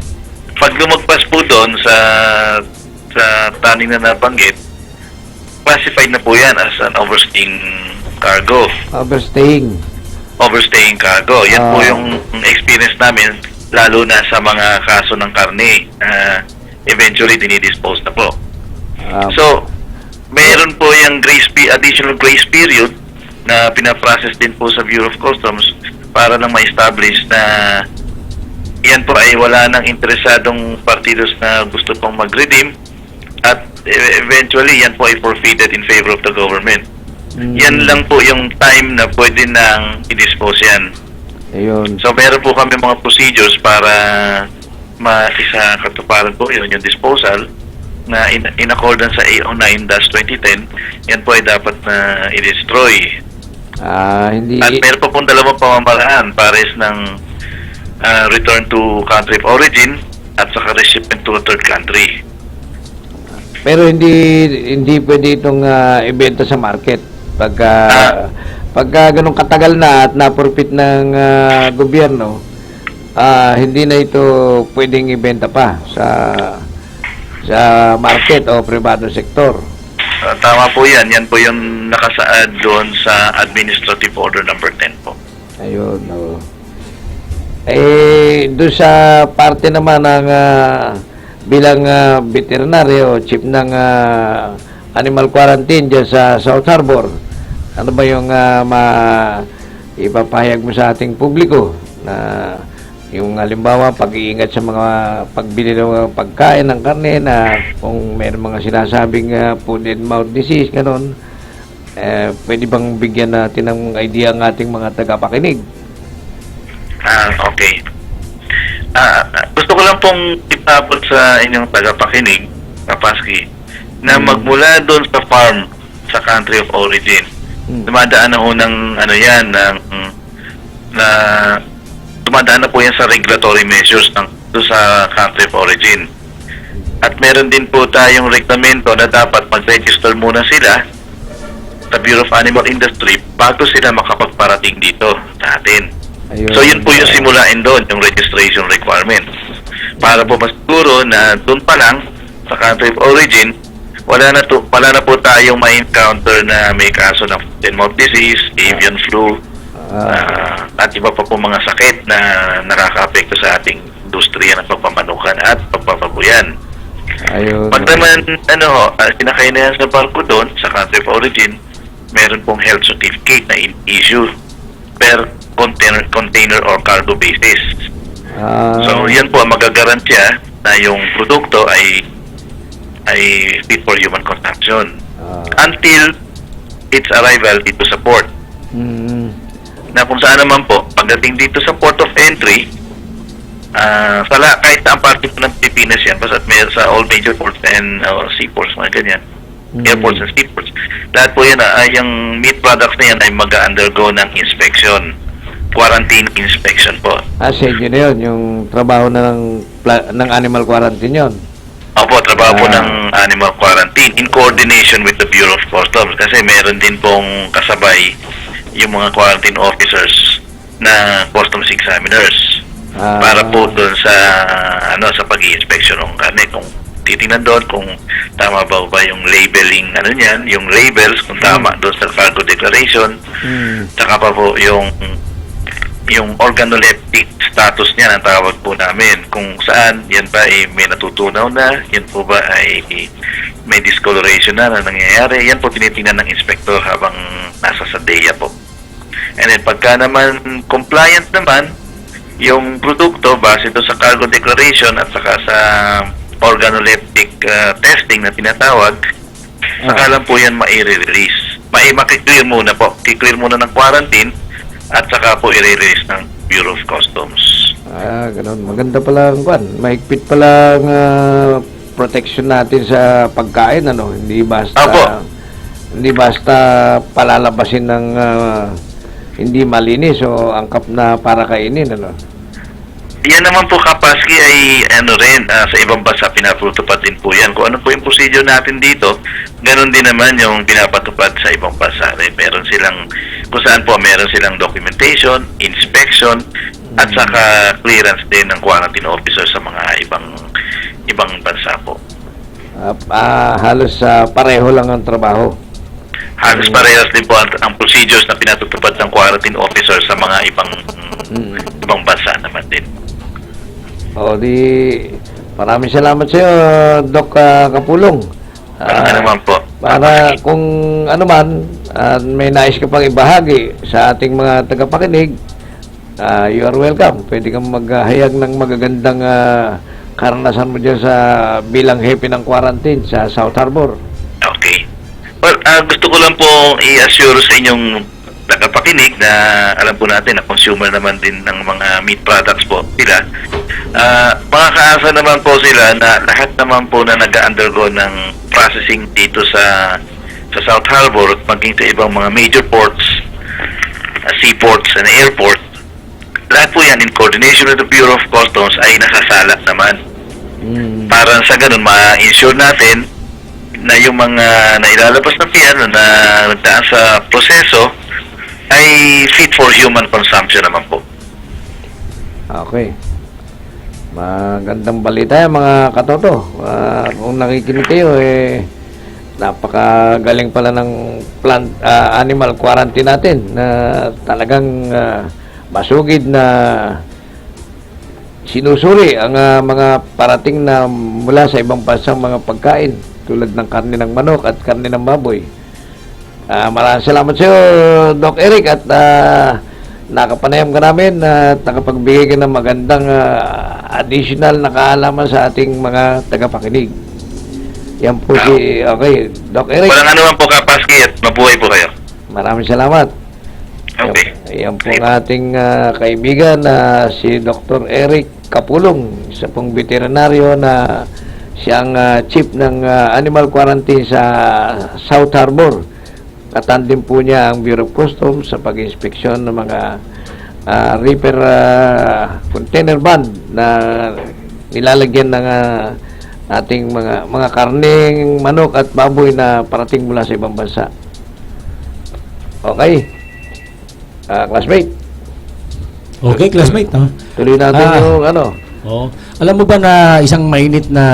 Pag lumagpas po doon sa taning na nabanggit, classified na po yan as an overstaying cargo. Overstaying cargo. Yan po yung experience namin, lalo na sa mga kaso ng karne. Eventually, dinidispose na po. So, mayroon po yung additional grace period na pinaprocess din po sa Bureau of Customs para lang ma-establish na yan po ay wala nang interesadong partidos na gusto pong mag-redeem at eventually yan po ay forfeited in favor of the government. Yan lang po yung time na pwede nang i-dispose yan. Ayun. So meron po kami mga procedures para maisakatuparan po yun, yung disposal na in accordance sa AO9-2010, yan po ay dapat na i-destroy. Hindi. At meron po pong dalawang pamamaraan, pares ng return to country of origin at saka reshipment to a third country. Pero hindi pwede itong ibenta sa market pagka ganun katagal na at napurpit ng gobyerno, hindi na ito pwedeng ibenta pa sa market o pribado sektor. Tama po yan. Yan po yung nakasaad doon sa Administrative Order number 10 po. Ayun, oo. Doon sa parte naman ng bilang veterinaryo, chief ng animal quarantine dyan sa South Harbor, ano ba yung ipapahayag mo sa ating publiko na yung halimbawa pag-iingat sa mga pagbili ng mga pagkain ng karne na kung mayroong mga sinasabing food and mouth disease, ganon, pwede bang bigyan natin ng idea ang ating mga tagapakinig? Okay. Gusto ko lang pong ipabot sa inyong tagapakinig, Kapaski, na magmula doon sa farm sa country of origin, dumadaan na ho ng dumadaan na po yan sa regulatory measures doon sa country of origin. At meron din po tayong reglamento na dapat mag-register muna sila sa Bureau of Animal Industry bago sila makapagparating dito sa atin. Ayun. So yun po yung simulain doon, yung registration requirements. Para po masiguro na doon pa lang sa country of origin, wala na po tayong ma-encounter na may kaso ng foot and mouth disease, avian flu, at iba pa po mga sakit na nakaka-apekto sa ating industriya ng pagpamanukan at pagpapabuyan. Ayun. Pag naman, sinakay na yan sa barko doon, sa country of origin, meron pong health certificate na in-issue per container or cargo basis. So, yan po ang magagarantya na yung produkto ay fit for human consumption until its arrival dito sa port. Na kung saan naman po, pagdating dito sa port of entry, kahit saan parte po ng Pilipinas yan, basta sa all major ports and seaports, mga ganyan, airports and seaports, lahat po yan, yung meat products na yan ay mag-undergo ng inspection, quarantine inspection po. Sa inyo na yun, yung trabaho na ng animal quarantine yun. Opo, trabaho po ng animal quarantine in coordination with the Bureau of Customs kasi meron din pong kasabay yung mga quarantine officers na customs examiners para po doon sa sa pag-i-inspection ng karne, kung titingnan doon kung tama ba yung labeling niyan, yung labels kung tama doon sa cargo declaration, saka pa po yung organoleptic status niya ang tawag po namin, kung saan yan ba ay may natutunaw na, yan po ba ay may discoloration na nangyayari, yan po tinitingnan ng inspector habang nasa sa DEA po. And then pagka naman compliant naman yung produkto base doon sa cargo declaration at saka sa organoleptic testing na tinatawag, saka lang po yan ma-release. Makiklear muna po. Kiklear muna ng quarantine at saka po i-release ng Bureau of Customs. Ganun. Maganda pala ang kwan. Mahigpit pala ang protection natin sa pagkain, Hindi basta palalabasin ng hindi malinis o angkap na para kainin, Yan naman po, Kapaski, ay sa ibang bansa pinapatupad din po yan. Kung ano po yung procedure natin dito, ganun din naman yung pinapatupad sa ibang bansa. Meron silang, kung saan po meron silang documentation, inspection, at saka clearance din ng quarantine officer sa mga ibang bansa po. Halos pareho lang ang trabaho. Halos parehas din po ang procedures na pinatutupad ng quarantine officer sa mga ibang bansa naman din. Maraming salamat sa iyo, Doc Kapulong. Naman po. Para kung ano man, may nais ka pang ibahagi sa ating mga tagapakinig, you are welcome. Pwede kang maghahayag ng magagandang karanasan mo dyan sa bilang hepe ng quarantine sa South Harbor. Okay. Well, gusto ko lang po i-assure sa inyong tagapakinig na alam po natin na consumer naman din ng mga meat products po sila. Makakaasa naman po sila na lahat naman po na nag-undergo ng processing dito sa South Harbor at maging sa ibang mga major ports, seaports and airports, lahat po yan in coordination with the Bureau of Customs ay nakasala naman Para sa ganun, ma-ensure natin na yung mga nailalabas na piano na nagdaan sa proseso ay fit for human consumption naman po. Okay. Magandang balita yan, mga katoto. Kung nakikinig kayo, napakagaling pala ng animal quarantine natin na talagang masugid na sinusuri ang mga parating na mula sa ibang bansang mga pagkain tulad ng karne ng manok at karne ng baboy. Maraming salamat sa iyo, Doc Eric, at nakapanayam ka namin at nakapagbigay ka ng magandang additional na kaalaman sa ating mga tagapakinig. Yan po okay, Doc Eric. Walang ano man po, Kapaski, at mabuhay po kayo. Maraming salamat. Okay. Yan po ang ating kaibigan na si Dr. Eric Kapulong, isa pong veterinaryo na siyang chief ng animal quarantine sa South Harbor. Katandim po niya ang Bureau of Customs sa pag-inspeksyon ng mga reefer container van na nilalagyan ng ating mga karneng manok at baboy na parating mula sa ibang bansa. Okay. Classmate. Okay, classmate. Tuloy natin yung Oh. Alam mo ba na isang mainit na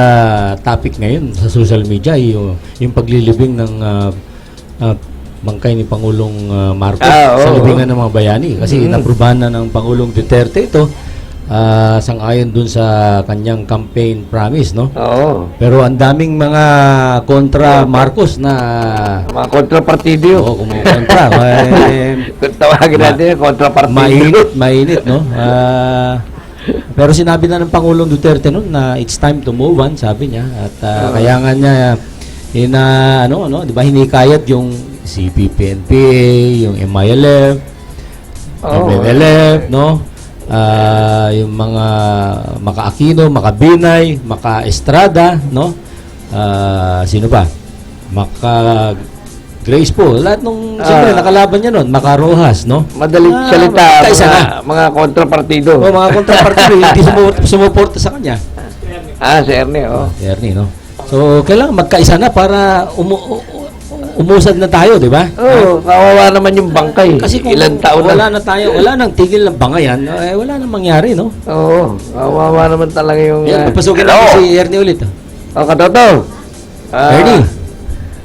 topic ngayon sa social media yung paglilibing ng bangkay ni Pangulong Marcos sa libingan ng mga bayani kasi naprubahan na ng Pangulong Duterte ito sang-ayon dun sa kanyang campaign promise, no? Oo. Pero ang daming mga kontra Marcos na mga kontrapartido. Oo, kumukontra. Kung tawagin natin, kontrapartido. Mainit, no? Pero sinabi na ng Pangulong Duterte noon na it's time to move on, sabi niya. At kaya nga niya di ba hinikayat yung CPP-NPA, yung MILF, MNLF, no? Yung mga Maka-Aquino, Maka-Binay, Maka-Estrada, no? Sino ba? Maka-Grace po. Lahat nung siyempre nakalaban niya noon, Maka-Rojas, no? Madaling salita, mga kontrapartido. Mga kontrapartido, hindi sumuporta sa kanya. Si Ernie, Si Ernie, no? So, kailangan magkaisa na para umusad na tayo, di ba? Kawawa naman yung bangkay. Kasi kung ilang taon wala na tayo, wala nang tigil ng bangayan, wala nang mangyari, no? Oo, kawawa naman talaga yung... Yan, papasukin natin si Ernie ulit. Katoto. Ernie.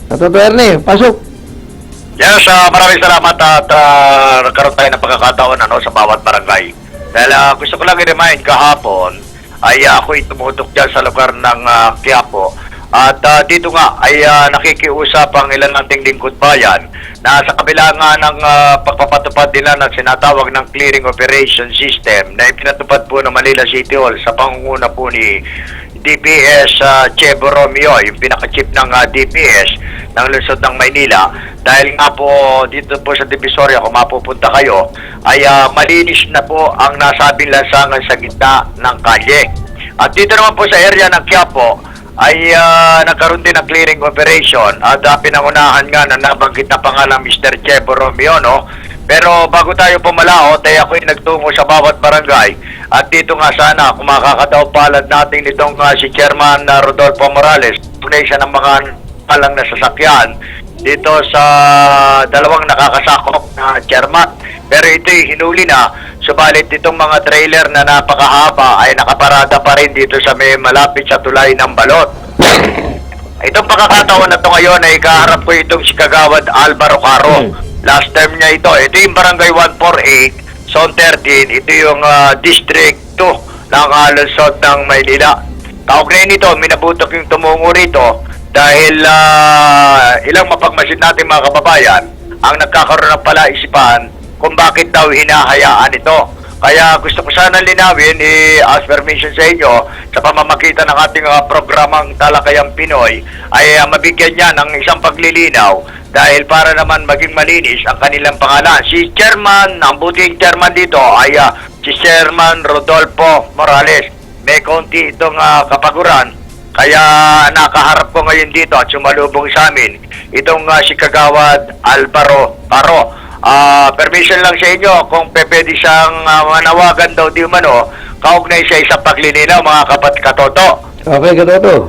Katoto Ernie, pasok. Yes, maraming salamat at nagkaroon tayo ng pagkakataon sa bawat barangay. Dahil gusto ko lang i-remind kahapon ay ako'y tumutok dyan sa lugar ng Quiapo. At dito nga ay nakikiusap ang ilan nating lingkod bayan na sa kabila nga ng pagpapatupad nila ng sinatawag ng clearing operation system na ipinatupad po ng Manila City Hall sa pangunguna po ni DPS Chebo Romeo, yung pinaka-chief ng DPS ng lungsod ng Maynila. Dahil nga po dito po sa Divisoria, kung mapupunta kayo, ay malinis na po ang nasabing lansangan sa gitna ng kalye. At dito naman po sa area ng Quiapo, ay nagkaroon din ng clearing operation at pinangunahan nga na nabanggit na pangalan Mr. Chebo Romeo, no? Pero bago tayo pumalaot ay ako'y nagtungo sa bawat barangay at dito nga sana kung makakataw palad natin nitong si Chairman Rodolfo Morales, tunay siya ng mga palang nasasakyan dito sa dalawang nakakasakop na chairman. Pero ito'y hinuli na, subalit itong mga trailer na napakahaba ay nakaparada pa rin dito sa may malapit sa tulay ng Balot. Itong pagkakataon na ito ngayon ay kaharap ko itong si Kagawad Alvaro Caro. Last term niya ito. Ito yung Barangay 148, Zone 13. Ito yung District 2 ng lungsod ng Maynila. Kaugnay nito, minabutok yung tumungo rito dahil ilang mapagmasid natin mga kababayan ang nagkakaroon ng palaisipan kung bakit daw hinahayaan ito. Kaya gusto ko sana linawin, ask permission sa inyo, sa pamamagitan ng ating programang Talakayang Pinoy, ay mabigyan niya ng isang paglilinaw dahil para naman maging malinis ang kanilang pangalan. Si Chairman, ang buting Chairman dito ay si Chairman Rodolfo Morales. May konti itong kapaguran, kaya nakaharap ko ngayon dito at sumalubong sa amin itong si Kagawad Alvaro Caro. Permission lang sa inyo kung pwede siyang manawagan daw di umano kaugnay sa isang paglilinaw mga katoto. Okay, Katoto.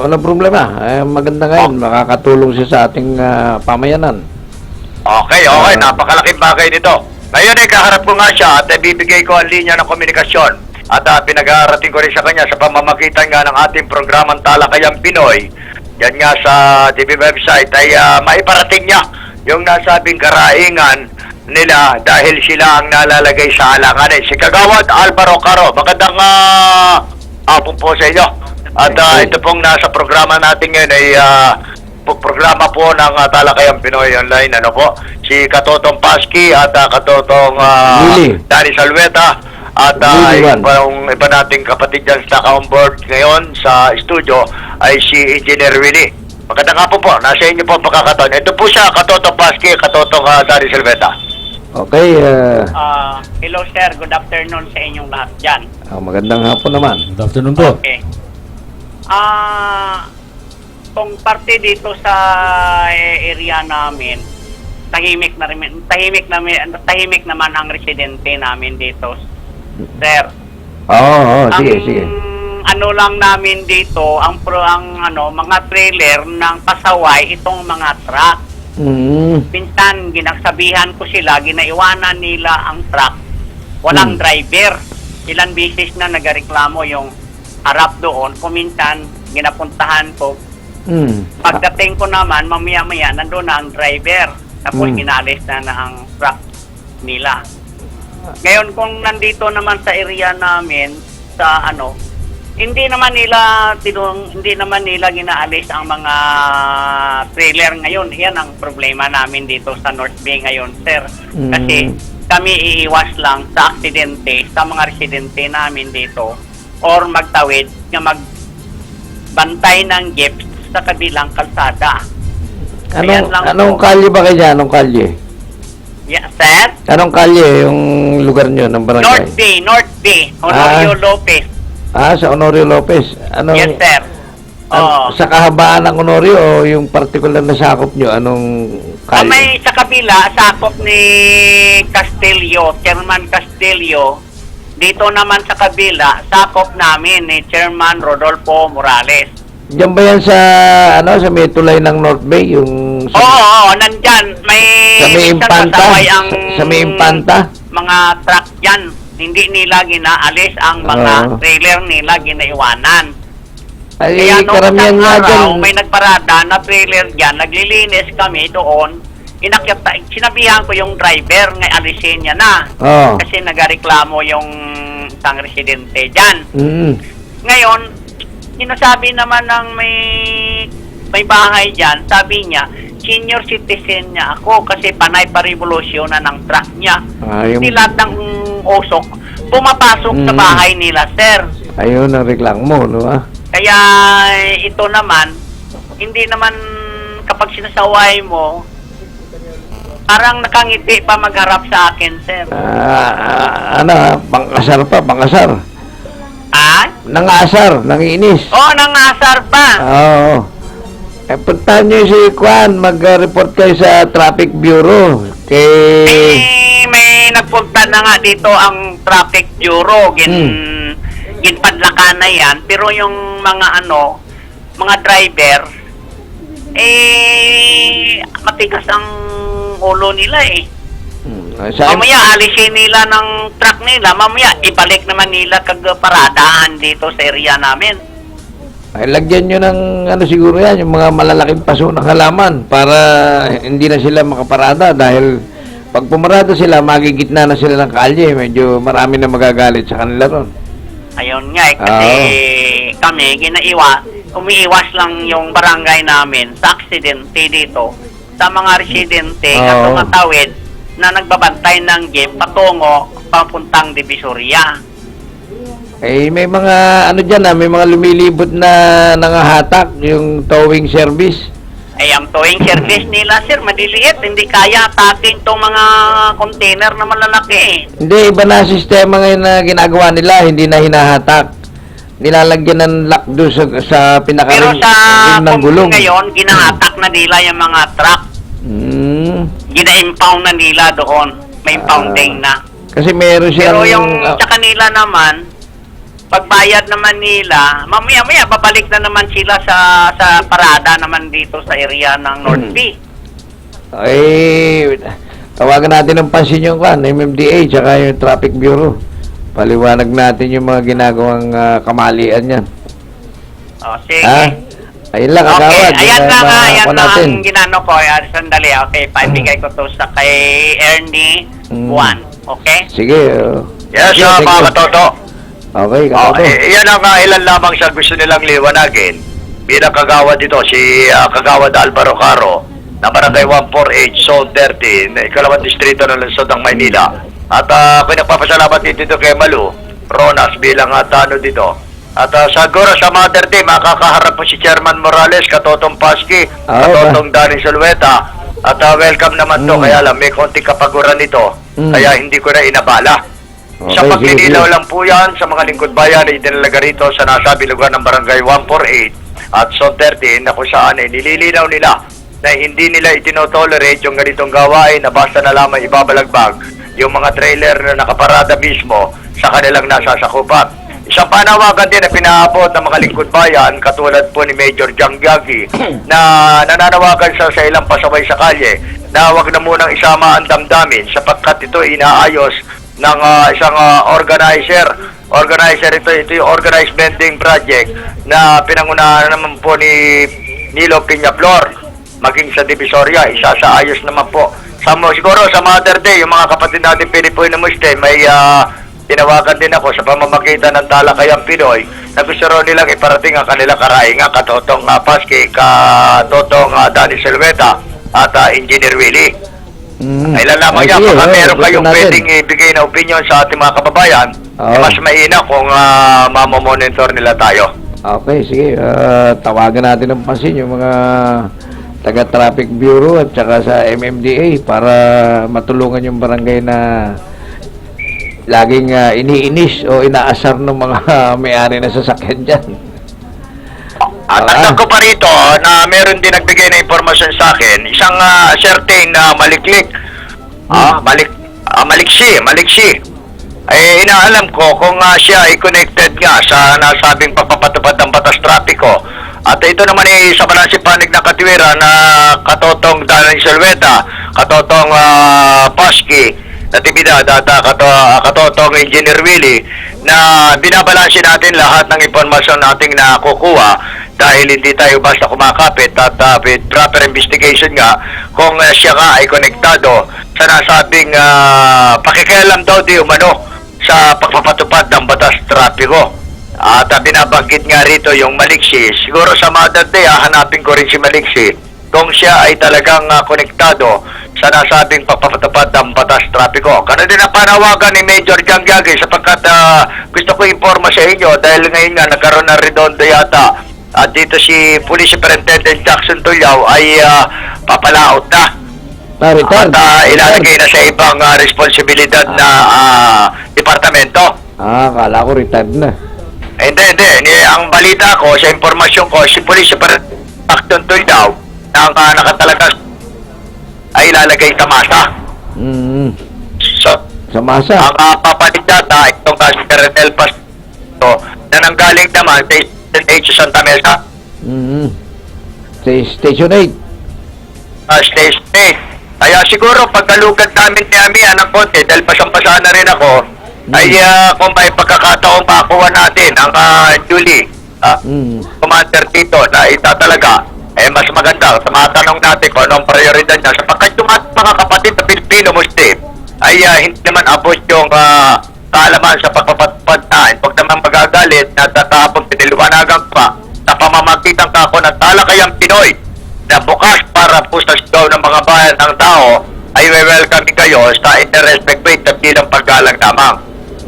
Walang problema. Maganda ngayon. Makakatulong siya sa ating pamayanan. Okay, napakalaking bagay nito. Ngayon ay kaharap ko nga siya at bibigay ko ang linya ng komunikasyon at pinag-aarating ko rin sa kanya sa pamamagitan nga ng ating programang Talakayang Pinoy. Yan nga sa TV website ay maiparating niya yung nasabing karaingan nila dahil sila ang nalalagay sa alanganin. Si Kagawad Alvaro Caro, magandang hapon po sa inyo. At ito pong nasa programa natin ngayon ay programa po ng Talakayang Pinoy Online, ano po, si Katotong Paski at Katotong Danny Salveta at yung iba nating kapatid dyan sa on board ngayon sa studio ay si Engineer Willie. Magandang hapon po, nasa inyo po ang pagkakataon. Ito po siya, Katotong Paski, Katotong Danny Salveta. Okay. Hello sir, good afternoon sa inyong lahat dyan. Magandang hapon naman. Good afternoon po. Okay. Kung parte dito sa area namin, tahimik naman ang residente namin dito, sir. Sige. Ano lang namin dito, mga trailer ng pasaway itong mga truck. Minsan ginagsabihan ko sila, ginaiwanan nila ang truck, walang driver. Ilan beses na nagareklamo yung harap doon, kuminsan ginapuntahan ko. Pagdating ko naman, mamaya-maya nandun na ang driver, tapos inalis na ang truck nila. Ngayon kung nandito naman sa area namin sa hindi naman nila ginaalis ang mga trailer ngayon. Yan ang problema namin dito sa North Bay ngayon, sir. Kasi kami iiwas lang sa aksidente sa mga residente namin dito or magtawid na magbantay ng jeeps sa kabilang kalsada. Anong kalye ba kayo? Anong kalye? Yeah, sir? Anong kalye yung lugar nyo ng barangay? North Bay. Honorio Lopez. Sa Honorio Lopez. Yes, sir. Sa kahabaan ng Honorio o yung particular na sakop nyo? Anong kalye? May sa kabila, sakop ni Castillo, Chairman Castillo. Dito naman sa kabila, sakop namin ni Chairman Rodolfo Morales. Diyan ba yan sa may tulay ng North Bay? Oo, nandyan. Sa may Impanta? Sa may Impanta? Mga truck dyan. Hindi nila ginaalis ang mga trailer nila ginaiwanan. Kaya nung isang araw, may nagparada na trailer dyan, naglilinis kami doon. Sinabihan ko yung driver, ngay alisin niya na. Kasi nagareklamo yung isang residente dyan. Ngayon, sinasabi naman ng may bahay dyan, sabi niya, senior citizen niya ako kasi panay pa revolusyon na ng truck niya. Hindi lahat ng usok pumapasok sa bahay nila, sir. Ayun ang reklamo, no? Kaya ito naman, hindi naman kapag sinasaway mo, parang nakangiti pa magharap sa akin, sir. Pang-asar. Nangasar, nangiinis. Nangasar pa. Puntahan nyo si Kwan, mag-report kayo sa Traffic Bureau. May nagpunta na nga dito ang Traffic Bureau. Ginpadlakan na yan. Pero yung mga mga driver, matigas ang ulo nila Mamaya alisin nila ng truck nila, mamaya ibalik naman nila kagparadahan dito sa area namin. Ay, lagyan nyo ng siguro yan, yung mga malalaking paso ng halaman para hindi na sila makaparada dahil pag pumarada sila, magigitna na sila ng kalye, medyo marami na magagalit sa kanila ron. Ayun nga kasi kami umiiwas lang yung barangay namin sa aksidente dito sa mga residente at tumatawid na nagbabantay ng jeep patungo papuntang Divisoria. May mga may mga lumilibot na nangahatak yung towing service. Ang towing service nila, sir, madiliit, hindi kaya hatakin tong mga container na malalaki. Hindi, iba na sistema ngayon na ginagawa nila, hindi na hinahatak. Nilalagyan ng lock doon sa pinakaring ng gulong. Pero sa ngayon, ginahatak na nila yung mga truck. Gina-impound na nila doon. May impounding na. Kasi meron siyang... Pero yung sa kanila naman, pagbayad naman nila, mamaya-maya babalik na naman sila sa parada naman dito sa area ng North P. Ay, tawagan natin ng pansin yung MMDA tsaka yung Traffic Bureau. Paliwanag natin yung mga ginagawang kamalian yan. O, sige. Ha? Ayun lang, Okay, kagawad. ayan lang natin. ang ginano ko. Sandali, okay, paibigay ko to sa kay Ernie Juan. Okay? Sige. Yes, sige, sige. mga katoto. Okay, Oh, katoto. iyan ang ilan lamang sa gusto nilang liwanagin. Bilang kagawad dito, si Kagawad Alvaro Caro, na barangay 148, Zone 13, ikalawang distrito ng lungsod ng Maynila. At ako nagpapasalamat dito kay Malu, Ronas bilang ano dito. At siguro sa Mother Day, makakaharap po si Chairman Morales, Katotong Paski, Katotong Danny Solueta. At welcome naman to, kaya lang may konting kapaguran nito, kaya hindi ko na inabala. Sa paglililaw lang po yan sa mga lingkod bayan na idinalaga rito sa nasabi lugar ng barangay 148 at Zone 13 na kung saan ay nililinaw nila na hindi nila itinotolerate yung ganitong gawain na basta na lamang ibabalagbag yung mga trailer na nakaparada mismo sa kanilang nasasakupan. Isang panawagan din na pinaabot ng mga lingkod bayan katulad po ni Major Jangyagi na nananawagan sa ilang pasaway sa kalye na wag na munang isama ang damdamin sapagkat ito inaayos ng isang organizer. Ito yung Organized Vending Project na pinangunahan naman po ni Nilo Piñaflor maging sa Divisoria. Isa sa ayos naman po. Siguro sa Mother Day, yung mga kapatid natin Pilipino Muslim, may tinawagan din ako sa pamamagitan ng Talakayang Pinoy na gusto rin nilang iparating ang kanilang karahingan, Katotong Paski, Katotong Danny Solueta at Engineer Willie. Ilan lamang yan, baka meron kayong pwedeng ibigay na opinion sa ating mga kababayan, mas mainam kung mamomonitor nila tayo. Okay, sige. Tawagan natin ng pansin yung mga taga-Traffic Bureau at saka sa MMDA para matulungan yung barangay na laging iniinis o inaasar ng mga may-ari na sasakyan dyan. At tagdag ko pa rito na meron din nagbigay na impormasyon sa akin, isang certain na maliklik, maliksi. Ay inaalam ko kung siya ay connected nga sa nasabing pagpapatupad ng batas trapiko. At ito naman ay sa Balansi Panig na Katiwira na Katotong Danny Solueta, Katotong Paski, Natividad at Katotong Engineer Willie na binabalansin natin lahat ng impormasyon nating nakukuha dahil hindi tayo basta kumakapit at with proper investigation nga kung siya nga ay konektado sa nasabing pakikialam daw di umano sa pagpapatupad ng batas trapiko. At binabanggit nga rito yung Maliksi. Siguro sa Mother Day, hanapin ko rin si Maliksi kung siya ay talagang konektado sa nasabing pagpapatupad ng batas trapiko. Kano din ang panawagan ni Major Jangyagi sapagkat gusto ko informa sa inyo dahil ngayon nga nagkaroon ng redondo yata at dito si Police Superintendent Jackson Tullaw ay papalaot na. At ilalagay na sa ibang responsibilidad na departamento. Kala ko retired na. Hindi. Ang balita ko, sa informasyon ko, si Police Superintendent Jackson Tullaw na nakatalagas ay ilalagay sa masa. So, sa masa? Ang papalit data, itong si Renel Pasto na nanggaling naman sa Station H Santa Mesa. Sa Station 8? Station 8. Kaya siguro pagkalugad namin ni Amiya ng konti, dahil pasang-pasa na rin ako, ay kung may pagkakataon makuha natin ang Julie, commander dito na itatalaga, mas maganda. Tumatanong natin kung anong prioridad niya. Sapagkat yung mga kapatid na Pilipino Muslim ay hindi naman abot yung kaalaman sa pagpapatupad na. Huwag naman magagalit na tatapon piniliwanagan pa sa pamamagitan ka ako ng Talakayang Pinoy na bukas para po sa sigaw ng mga bayan ng tao ay welcome kayo sa interrespect rate na bilang paggalang lamang.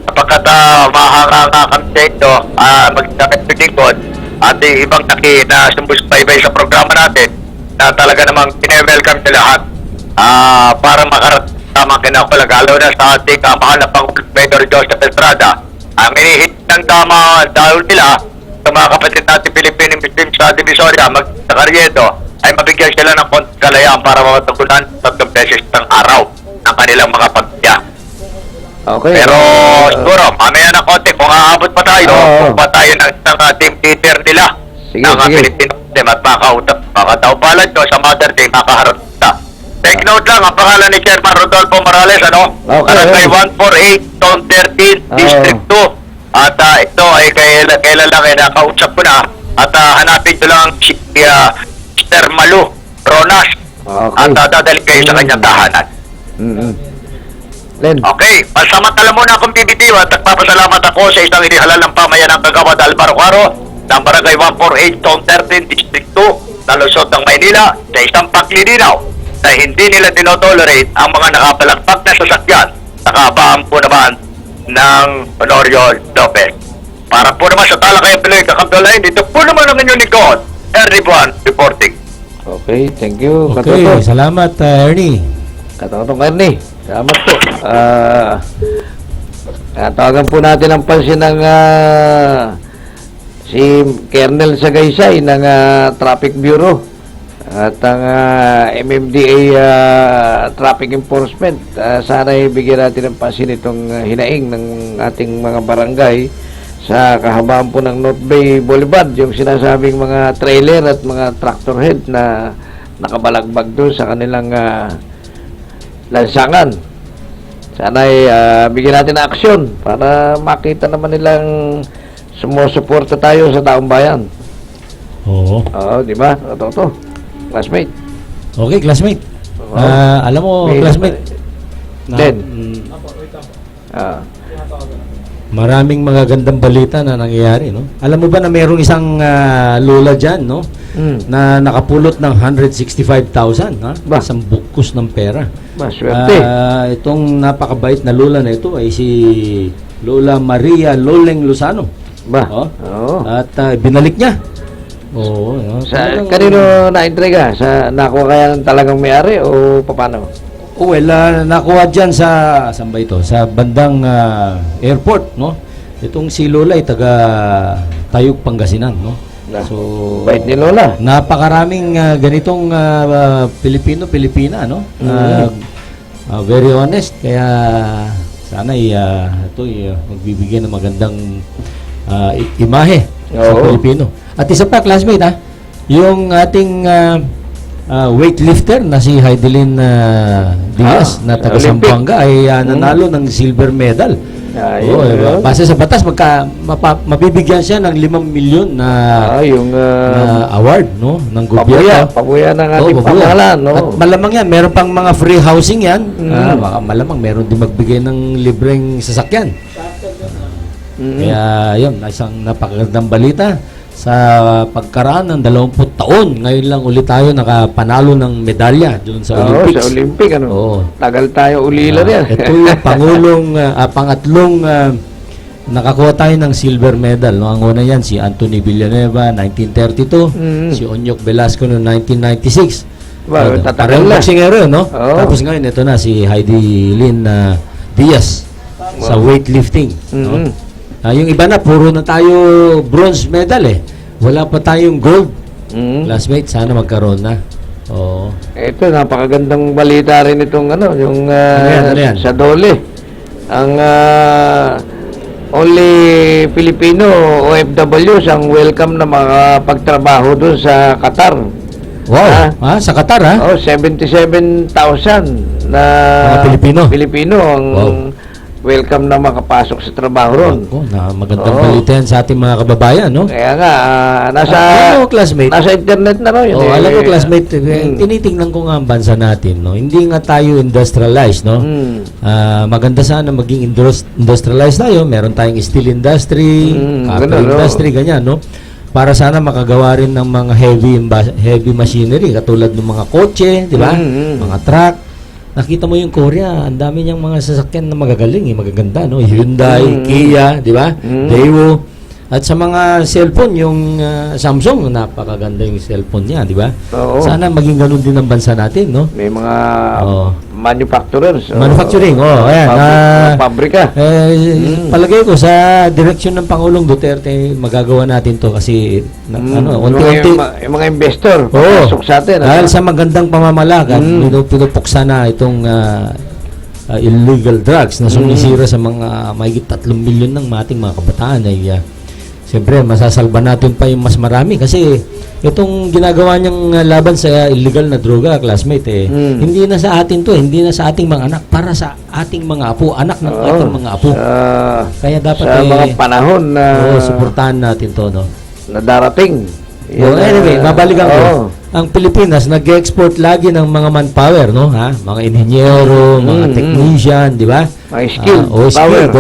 Sapagkat mahanga kami dito magkakit lingkod at ibang taki na sumusubaybay sa programa natin na talaga namang pine-welcome sa lahat para makarating tamang kinapalagalo na sa ating mahal na Pangulong Pedro Joseph Estrada. Ang inihit ng tama dahil nila sa mga kapatid natin Pilipino Muslim sa Divisoria sa Carriedo ay mabigyan sila ng konting kalayaan para matugunan 3 beses ng araw ng kanilang mga pagkaya. Okay. Pero siguro, mamaya na konti, kung aabot pa tayo, Oo. kung pa tayo ng team leader nila, Sige, ng sige. Filipino team at makautap, makataw palad ko sa mother team, makaharap na. Take note lang, ang pangalan ni Chairman Rodolfo Morales, ano? Okay. Barangay 148, Zone 13, District 2. At ito ay kailan lang ay nakausap ko na. At hanapin ko lang si Mr. Malu Ronas. Okay. At dadalik kayo sa kanyang tahanan. Len. Okay, pansamantala muna akong bibitiw at nagpapasalamat ako sa isang inihalal ng pamayanang kagawad Alvaro Caro ng Barangay 148, Zone 13, District 2 na Luzon ng Maynila sa isang paglilinaw na hindi nila dinotolerate ang mga nakapalakpak na sasakyan na kahabaan po naman ng Honorio Lopez. Para po naman sa Talakayan Pinoy Kakampiolain, dito po naman ang inyong lingkod, Ernie Buwan, reporting. Okay, thank you. Okay, Katoto. salamat Ernie. Katotong Ernie. Salamat po. Tawagan po natin ang pansin ng si Colonel Sagaysay ng Traffic Bureau at ang MMDA Traffic Enforcement. Sana ibigyan natin ng pansin itong hinaing ng ating mga barangay sa kahabaan po ng North Bay Boulevard, yung sinasabing mga trailer at mga tractor head na nakabalagbag doon sa kanilang lansangan. Sana ay bigyan natin ng aksyon para makita naman nilang sumusuporta tayo sa taong bayan. Oo. Oo, di ba? Toto, classmate. Okay, classmate. Oo. Alam mo, May- classmate. Den. Apo, wait lang po. Ah, Tinatawagan ako. Maraming mga gandang balita na nangyayari, no? Alam mo ba na mayroong isang lola dyan, no? Na nakapulot ng 165,000, ha? Ba? Isang bukus ng pera. maswerte. Itong napakabait na lola na ito ay si Lola Maria Loleng Lozano. Ba? Oh. Oo. At binalik niya. Oo. Sa kanino na-entrega? Sa nakuha kaya ng talagang may-ari o paano? Well, nakuha dyan sa, saan ba ito? Sa bandang airport, no? Itong si Lola ay taga Tayug, Pangasinan, no? So, Bait ni Lola. napakaraming ganitong Pilipino-Pilipina, no? Very honest. Kaya sana ito magbibigay ng magandang imahe sa Oo. Pilipino. At isa pa, classmate, ha? Yung ating weightlifter na si Heidelin Diaz na taga Olympic. Zamboanga ay nanalo ng silver medal. Ayun, Oo, ayun. base sa batas mabibigyan siya ng 5 milyon na Yung award, no, ng gobyerno. pabuya ng Oo, ating pabuya. pangalan, no? At malamang yan, meron pang mga free housing yan. Baka malamang meron din magbigay ng libreng sasakyan. Kaya yun, isang napakagandang balita. Sa pagkaraan ng 20 taon, ngayon lang ulit tayo nakapanalo ng medalya doon sa Oo, Olympics. sa Olympic, ano? Oo. Tagal tayo ulila yan. Ito yung pangatlong nakakuha tayo ng silver medal. No? Ang una yan, si Anthony Villanueva, 1932. Si Onyok Velasco noong 1996. Ba, tatagal Parang na. boksingero, no? Oo. Tapos ngayon, ito na, si Heidi Lynn Diaz sa weightlifting. No? Yung iba na, puro na tayo bronze medal eh. Wala pa tayong gold. Classmate, sana magkaroon na. Oo. Ito, napakagandang balita rin itong yung Ano yan? sa Dole. Ang only Filipino OFWs ang welcome na makapagtrabaho doon sa Qatar. Wow. Sa Qatar, ha? Oh, 77,000 na Mga Pilipino. Pilipino ang Wow. welcome na makapasok sa trabaho ron. Ako, magandang Oo. balita yan sa ating mga kababayan, no? Kaya nga, nasa Alam mo, classmate, nasa internet na raw yun. alam mo, classmate, tinitingnan ko nga ang bansa natin, no? Hindi nga tayo industrialized, no? Maganda sana maging industrialized tayo. Meron tayong steel industry, copper ganun, no? industry, ganyan, no? Para sana makagawa rin ng mga heavy machinery, katulad ng mga kotse, di ba? Mga truck. Nakita mo yung Korea, ang dami niyang mga sasakyan na magagaling, magaganda, no? Hyundai, Kia, di ba? Daewoo. At sa mga cellphone, yung Samsung, napakaganda yung cellphone niya, di ba? Oo. Sana maging ganun din ang bansa natin, no? May mga Oo. manufacturers. Manufacturing, ayan. Pabrika. Palagay ko sa direksyon ng Pangulong Duterte, magagawa natin to kasi unti-unti. Yung mga investor, Oo. pasok sa atin. Dahil sa magandang pamamalakad, pinupuksa na itong illegal drugs na sumisira sa mga mahigit 3 milyon ng ating mga kabataan ay siyempre masasalba natin pa yung mas marami kasi itong ginagawa niyang laban sa illegal na droga, classmate, hindi na sa atin to, hindi na sa ating mga anak, para sa ating mga apo, anak ng ating mga apo. Kaya dapat sa mga panahon na suportahan natin to, no? na darating. Anyway, mabalikan ko. Ang Pilipinas nag-export lagi ng mga manpower, no? Ha? Mga inhenyero, mga technician, di ba? Mga skilled skilled,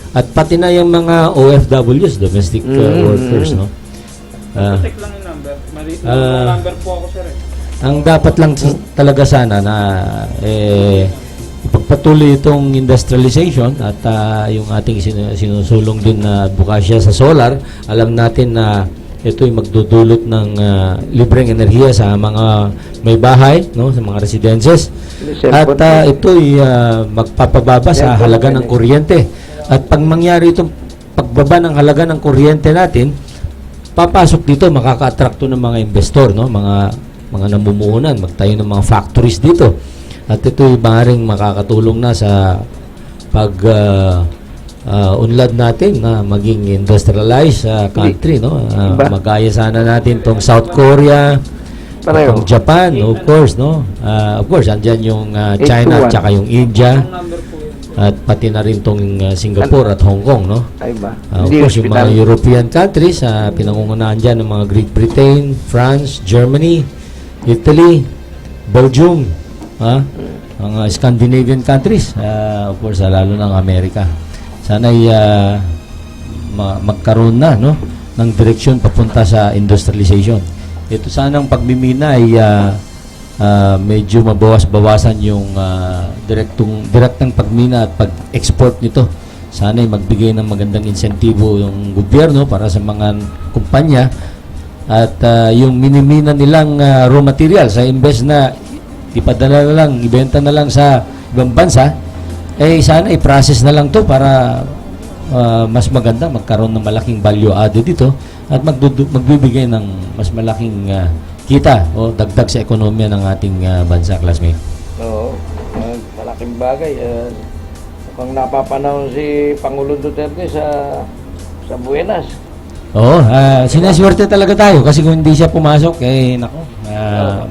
at pati na yung mga OFWs, domestic workers, no? Check lang yung number. Number po ako, sir. Ang dapat lang talaga sana na ipagpatuloy itong industrialization at yung ating sinusulong din na advokasya sa solar. Alam natin na ito'y magdudulot ng libreng enerhiya sa mga may bahay, no, sa mga residences. At ito'y magpapababa sa halaga ng kuryente. At pag mangyari itong pagbaba ng halaga ng kuryente natin, papasok dito, makaka-attract ng mga investor, no, mga namumuhunan, magtayo ng mga factories dito. At ito'y maaaring makakatulong na sa unlad natin na maging industrialized country, no? Magaya sana natin tong South Korea, tong Japan, of course, no? Of course, andyan yung China at saka yung India. At pati na rin tong Singapore at Hong Kong, no? Of course, yung mga European countries, pinangungunahan dyan ng mga Great Britain, France, Germany, Italy, Belgium, mga Scandinavian countries, of course, lalo ng Amerika. Sana'y magkaroon na, no, ng direksyon papunta sa industrialization. Ito sanang pagmimina ay medyo mabawas-bawasan yung direktang pagmina at pag-export nito. Sana'y magbigay ng magandang insentibo yung gobyerno para sa mga kumpanya at yung minimina nilang raw material sa imbes na ipadala na lang, ibenta na lang sa ibang bansa, sana i-process na lang to para mas maganda, magkaroon ng malaking value added dito at magbibigay ng mas malaking kita o dagdag sa ekonomiya ng ating bansa, classmate. Oo, malaking bagay. Mukhang napapanahon si Pangulong Duterte sa Buenas. Oo, sinaswerte talaga tayo kasi kung hindi siya pumasok,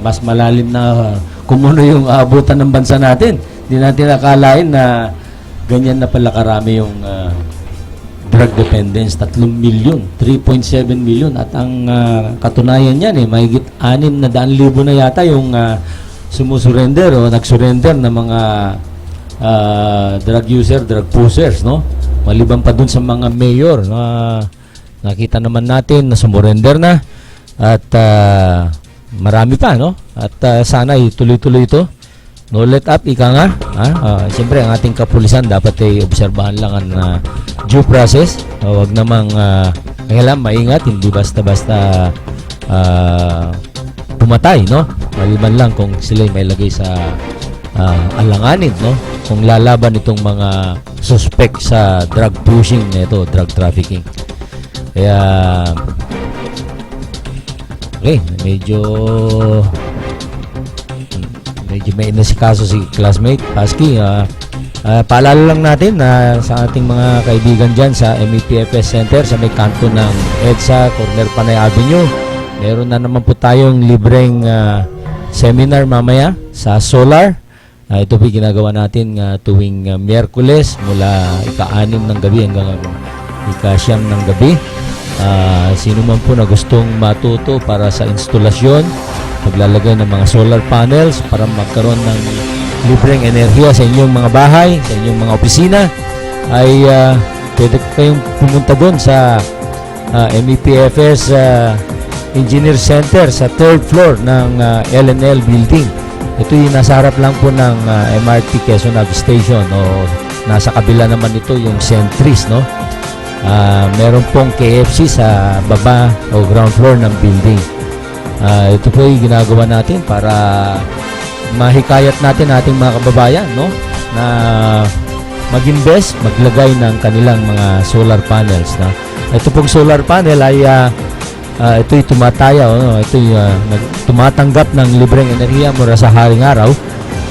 mas malalim na kumuno yung aabutan ng bansa natin. Hindi natin nakalain na ganyan na pala karami yung drug dependence, 3 million, 3.7 million at ang katunayan niyan mahigit 600,000 na yata yung sumusurrender o nagsurrender na mga drug user, drug pushers, no? Maliban pa dun sa mga mayor na nakita naman natin na sumurrender na at marami pa, no? At sana tuloy-tuloy ito. No let up, ika nga. Siyempre, ang ating kapulisan dapat ay obserbahan lang ang due process. Huwag namang kailangan maingat, hindi basta-basta pumatay, no? Maliban lang kung sila may lagay sa alanganin, no? Kung lalaban itong mga suspect sa drug pushing nito, drug trafficking. Kaya medyo may inasikaso si classmate Pasky. Paalala lang natin na sa ating mga kaibigan dyan sa MEPFS Center sa may kanto ng EDSA, corner Panay Avenue, meron na naman po tayong libreng seminar mamaya sa solar. Ito po ginagawa natin tuwing Miyerkules mula ika-6 ng gabi hanggang ika-9 ng gabi. Sino man po na gustong matuto para sa instalasyon, paglalagay ng mga solar panels para magkaroon ng libreng enerhiya sa inyong mga bahay, sa inyong mga opisina, ay pwede kayong pumunta doon sa MEPFS Engineer Center sa 3rd floor ng LNL building. Ito yung nasa harap lang po ng MRT Quezon Ave Station, o nasa kabila naman ito yung Centris, no? Meron pong KFC sa baba o ground floor ng building. Ito po yung ginagawa natin para mahikayat natin ating mga kababayan, no, na mag-invest, maglagay ng kanilang mga solar panels. Na ito pong solar panel ay ito'y tumataya, no? Ito'y tumatanggap ng libreng enerhiya mula sa haring araw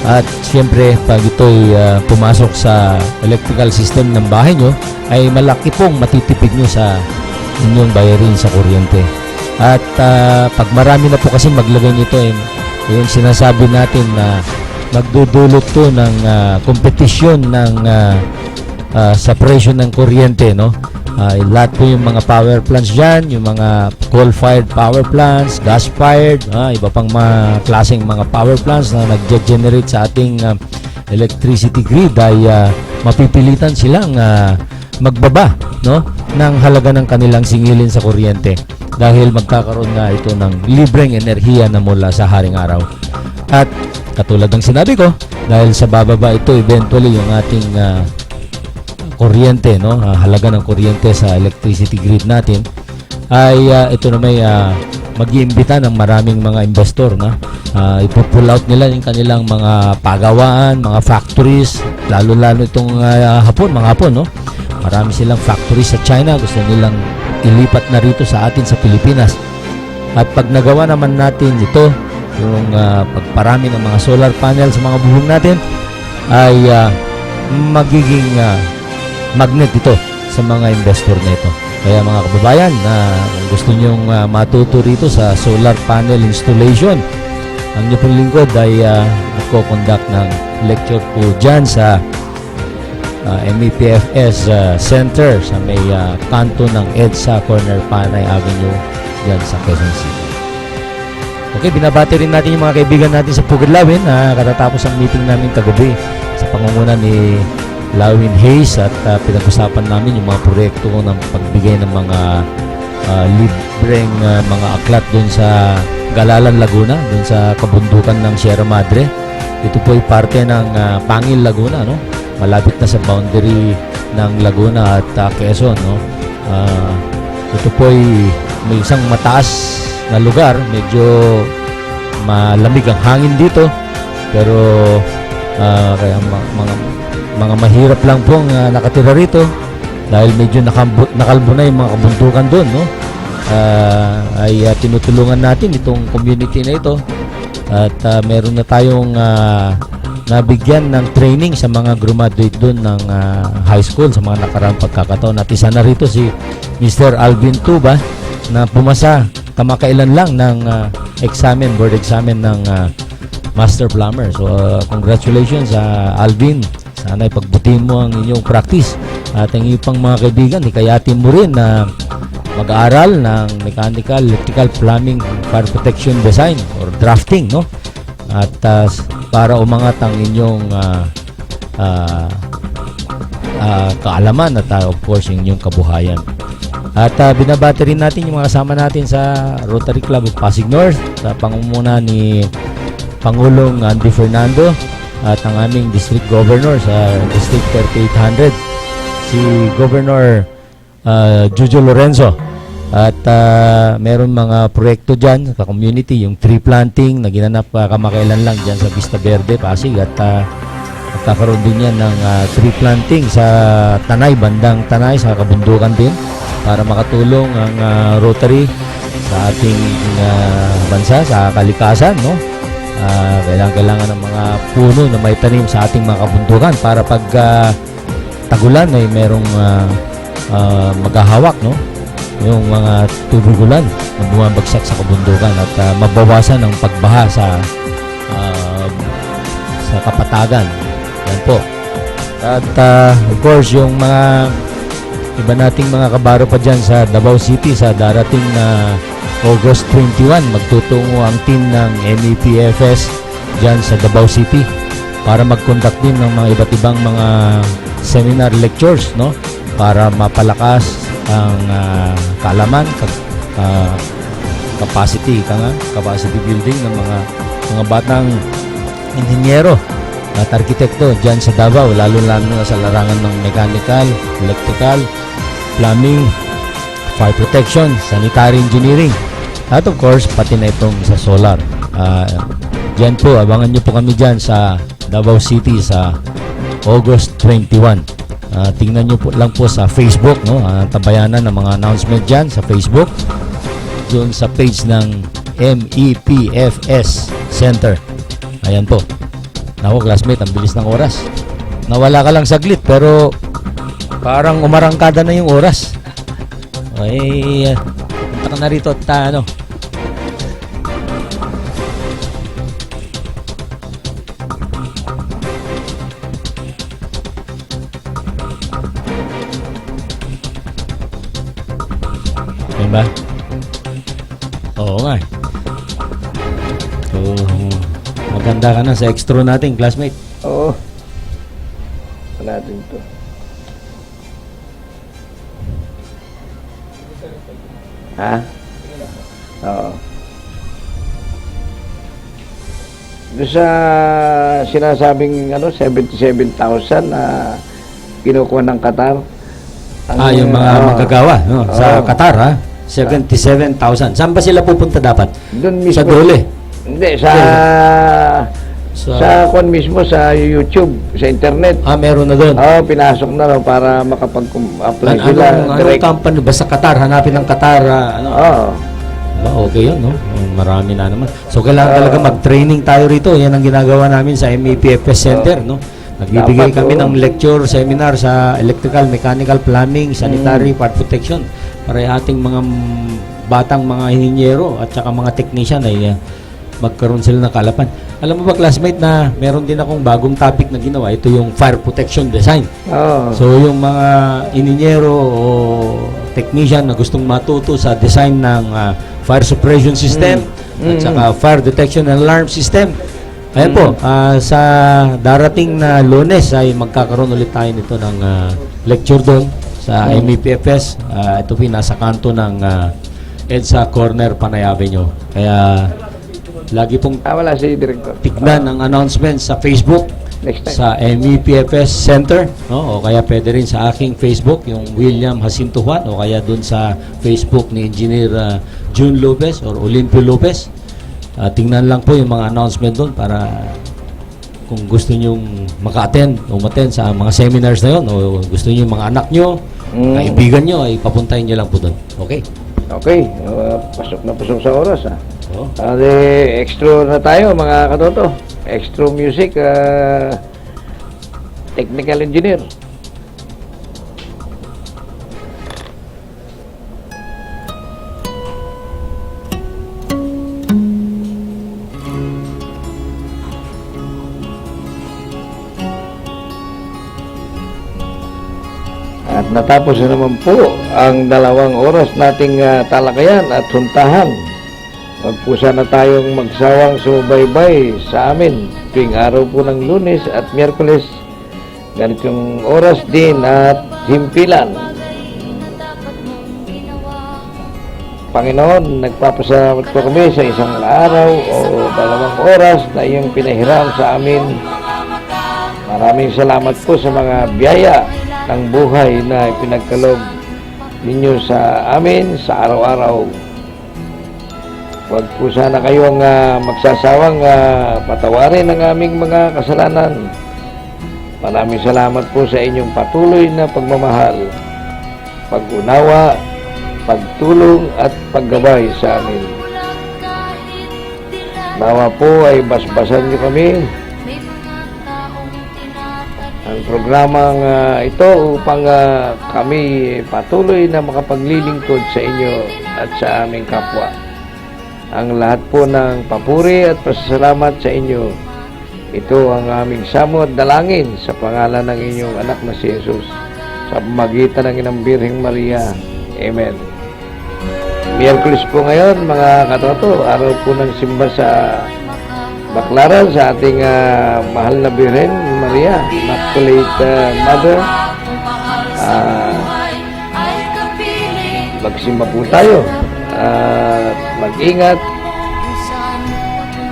At siyempre, pag ito'y pumasok sa electrical system ng bahay nyo, ay malaki pong matitipid nyo sa inyong bayarin sa kuryente. At pag marami na po kasi maglagay nito, yung sinasabi natin na magdudulot to ng kompetisyon ng sa presyo ng kuryente, no? Lahat po yung mga power plants dyan, yung mga coal-fired power plants, gas-fired, iba pang mga klaseng mga power plants na nag-generate sa ating electricity grid ay mapipilitan silang magbaba, no, ng halaga ng kanilang singilin sa kuryente dahil magkakaroon na ito ng libreng enerhiya na mula sa haring araw. At katulad ng sinabi ko, dahil sa bababa ito eventually yung ating kuryente, no, halaga ng kuryente sa electricity grid natin, ay ito na may mag-iimbita ng maraming mga investor na ipo-pull out nila yung kanilang mga pagawaan, mga factories, lalo-lalo itong mga hapon, no? Marami silang factories sa China, gusto nilang ilipat na rito sa atin sa Pilipinas. At pag nagawa naman natin ito, yung pagparami ng mga solar panel sa mga bubong natin, ay magiging magnet ito sa mga investor na ito. Kaya mga kababayan, kung gusto nyong matuto rito sa solar panel installation, ang inyo pong lingkod ay nagko-conduct ng lecture po dyan sa MEPFS Center sa may kanto ng EDSA Corner Panay Avenue dyan sa Quezon City. Okay, binabati rin natin yung mga kaibigan natin sa Pugadlawin na katatapos ang meeting namin kagabi sa pangunguna ni Lawin Hayes at pinag-usapan namin yung mga proyekto ng pagbigay ng mga libreng mga aklat doon sa Galalan, Laguna, doon sa kabundukan ng Sierra Madre. Ito po ay parte ng Pangil, Laguna, no? Malapit na sa boundary ng Laguna at Quezon, no? Ito po ay may isang mataas na lugar, medyo malamig ang hangin dito, pero kaya mga mahirap lang pong nakatira rito dahil medyo nakalbo na yung mga kabundukan doon, no? Ay tinutulungan natin itong community na ito at meron na tayong nabigyan ng training sa mga graduate doon ng high school sa mga nakaraang pagkakataon. At isa na rito si Mr. Alvin Tuba na pumasa kamakailan lang ng board examen ng Master Plumber. So congratulations Alvin. Sana ipagbutihin mo ang inyong practice at ang iyong pang mga kaibigan, ikayatin mo rin na mag-aaral ng mechanical, electrical, plumbing, fire protection design or drafting, no? At para umangat ang inyong kaalaman at of course yung inyong kabuhayan. At binabati rin natin yung mga kasama natin sa Rotary Club of Pasig North sa pangunguna ni Pangulong Andy Fernando at ang aming District Governor sa District 3800, si Governor Jojo Lorenzo. At meron mga proyekto dyan sa community, yung tree planting na ginanap kamakailan lang dyan sa Vista Verde, Pasig. At magkakaroon din yan ng tree planting sa Tanay, bandang Tanay, sa kabundukan din, para makatulong ang Rotary sa ating bansa, sa kalikasan, no? Kailangan ng mga puno na may tanim sa ating mga kabundukan para pag tagulan ay merong maghahawak, no? Yung mga tubig ulan na bumabagsak sa kabundukan at mabawasan ang pagbaha sa kapatagan. Yan po. At of course yung mga iba nating mga kabaro pa dyan sa Davao City sa darating na August 21, magtutungo ang team ng MEPFS dyan sa Davao City para mag-conduct din ng mga iba't ibang mga seminar lectures, no? Para mapalakas ang kaalaman, capacity building ng mga batang inhinyero at arkitekto dyan sa Davao, lalo-lalo na sa larangan ng mechanical, electrical, plumbing, fire protection, sanitary engineering, at of course pati na itong sa solar. Dyan po, abangan nyo po kami dyan sa Davao City sa August 21. Tingnan nyo po lang po sa Facebook, no? Tabayanan ng mga announcement dyan sa Facebook, doon sa page ng MEPFS Center. Ayan po. Naku, classmate, ang bilis ng oras. Nawala ka lang saglit, pero parang umarangkada na yung oras. Okay, punta ka na rito at ano. Okay ba? Oo nga eh. So, maganda ka na sa extra natin, classmate. Oo. Natin to. Ha? Oo. Doon sa sinasabing 77,000 na kinukuha ng Qatar. Yung mga manggagawa no? Sa Qatar, ha? 77,000. Saan ba sila pupunta dapat? Doon mismo. Sa Dole? Hindi, sa kung mismo sa YouTube, sa internet. Meron na doon. Pinasok na lang para makapag-apply sila. Anong company? Basta Qatar, hanapin ng Qatar. Okay yun, no? Marami na naman. So, kailangan talaga mag-training tayo rito. Yan ang ginagawa namin sa MEPFS Center, no? Nagbibigay kami ng lecture, seminar sa electrical, mechanical, plumbing, sanitary, part protection para ating mga batang mga inhinyero at saka mga technician ay magkaroon sila ng kalapan. Alam mo ba, classmate, na meron din akong bagong topic na ginawa. Ito yung fire protection design. So, yung mga inhinyero o technician na gustong matuto sa design ng fire suppression system at saka fire detection and alarm system. Ayan po, sa darating na Lunes ay magkakaroon ulit tayo nito ng lecture doon sa MEPFS. Ito po nasa kanto ng EDSA Corner, Panay Avenue. Kaya lagi pong wala si Director. Tignan ang announcement sa Facebook sa MEPFS Center, no? O kaya pwede rin sa aking Facebook, yung William Jacinto Juan, o kaya dun sa Facebook ni Engineer June Lopez or Olimpio Lopez. Tingnan lang po yung mga announcement doon para kung gusto nyo maka-attend o umattend sa mga seminars na yun o gusto nyo yung mga anak nyo, kaibigan nyo, ay papuntahin nyo lang po doon. Okay? Okay. Pasok na pasok sa oras, ha? Extra na tayo, mga katoto. Extra music, technical engineer. At natapos na naman po ang 2 oras nating talakayan at huntahan. Huwag po sana tayong magsawang sumubaybay sa amin tuwing araw po ng Lunes at Miyerkules. Ganitong oras din at himpilan. Panginoon, nagpapasalamat po kami sa isang araw o 2 oras na iyong pinahiram sa amin. Maraming salamat po sa mga biyaya ng buhay na ipinagkaloob ninyo sa amin sa araw-araw. Huwag po sana kayong magsasawang patawarin ang aming mga kasalanan. Maraming salamat po sa inyong patuloy na pagmamahal, pag-unawa, pagtulong at paggabay sa amin. Nawa po ay basbasan niyo kami ang programang ito upang kami patuloy na makapaglilingkod sa inyo at sa aming kapwa. Ang lahat po ng papuri at pasasalamat sa inyo. Ito ang aming samo at dalangin sa pangalan ng inyong anak na si Jesus sa pamagitan ng Inang Birheng Maria. Amen. Miyerkules po ngayon, mga katoto, araw po ng simba sa Baclaran sa ating mahal na Birhen Maria, Immaculate Mother. Magsimba po tayo at mag-ingat,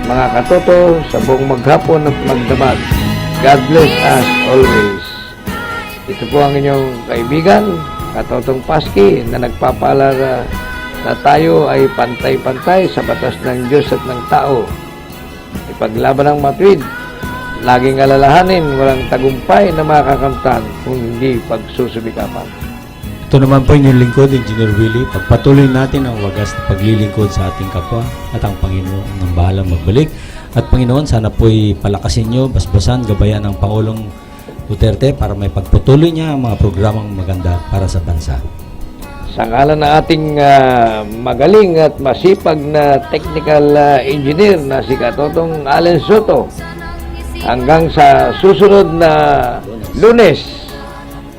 mga katoto, sa buong maghapon at magdamag. God bless us always. Ito po ang inyong kaibigan, Katotong Paski, na nagpapaalala na tayo ay pantay-pantay sa batas ng Diyos at ng tao. Ipaglaban ang matuwid, laging alalahanin, walang tagumpay na makakamtan kung hindi pagsusubikapan. Ito naman po inyong lingkod, Engineer Willie. Pagpatuloy natin ang wagas na paglilingkod sa ating kapwa at ang Panginoon ang bahalang magbalik. At Panginoon, sana po'y palakasin nyo, basbasan, gabayan ng Pangulong Duterte para may pagpatuloy niya ang mga programang maganda para sa bansa. Sa ngalan ng ating magaling at masipag na technical engineer na si Katotong Allen Soto, hanggang sa susunod na Lunes,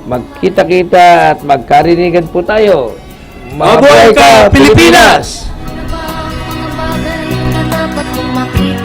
magkita-kita at magkarinigan po tayo. Mabuhay ka, Pilipinas! Mga bagay na dapat mong makita.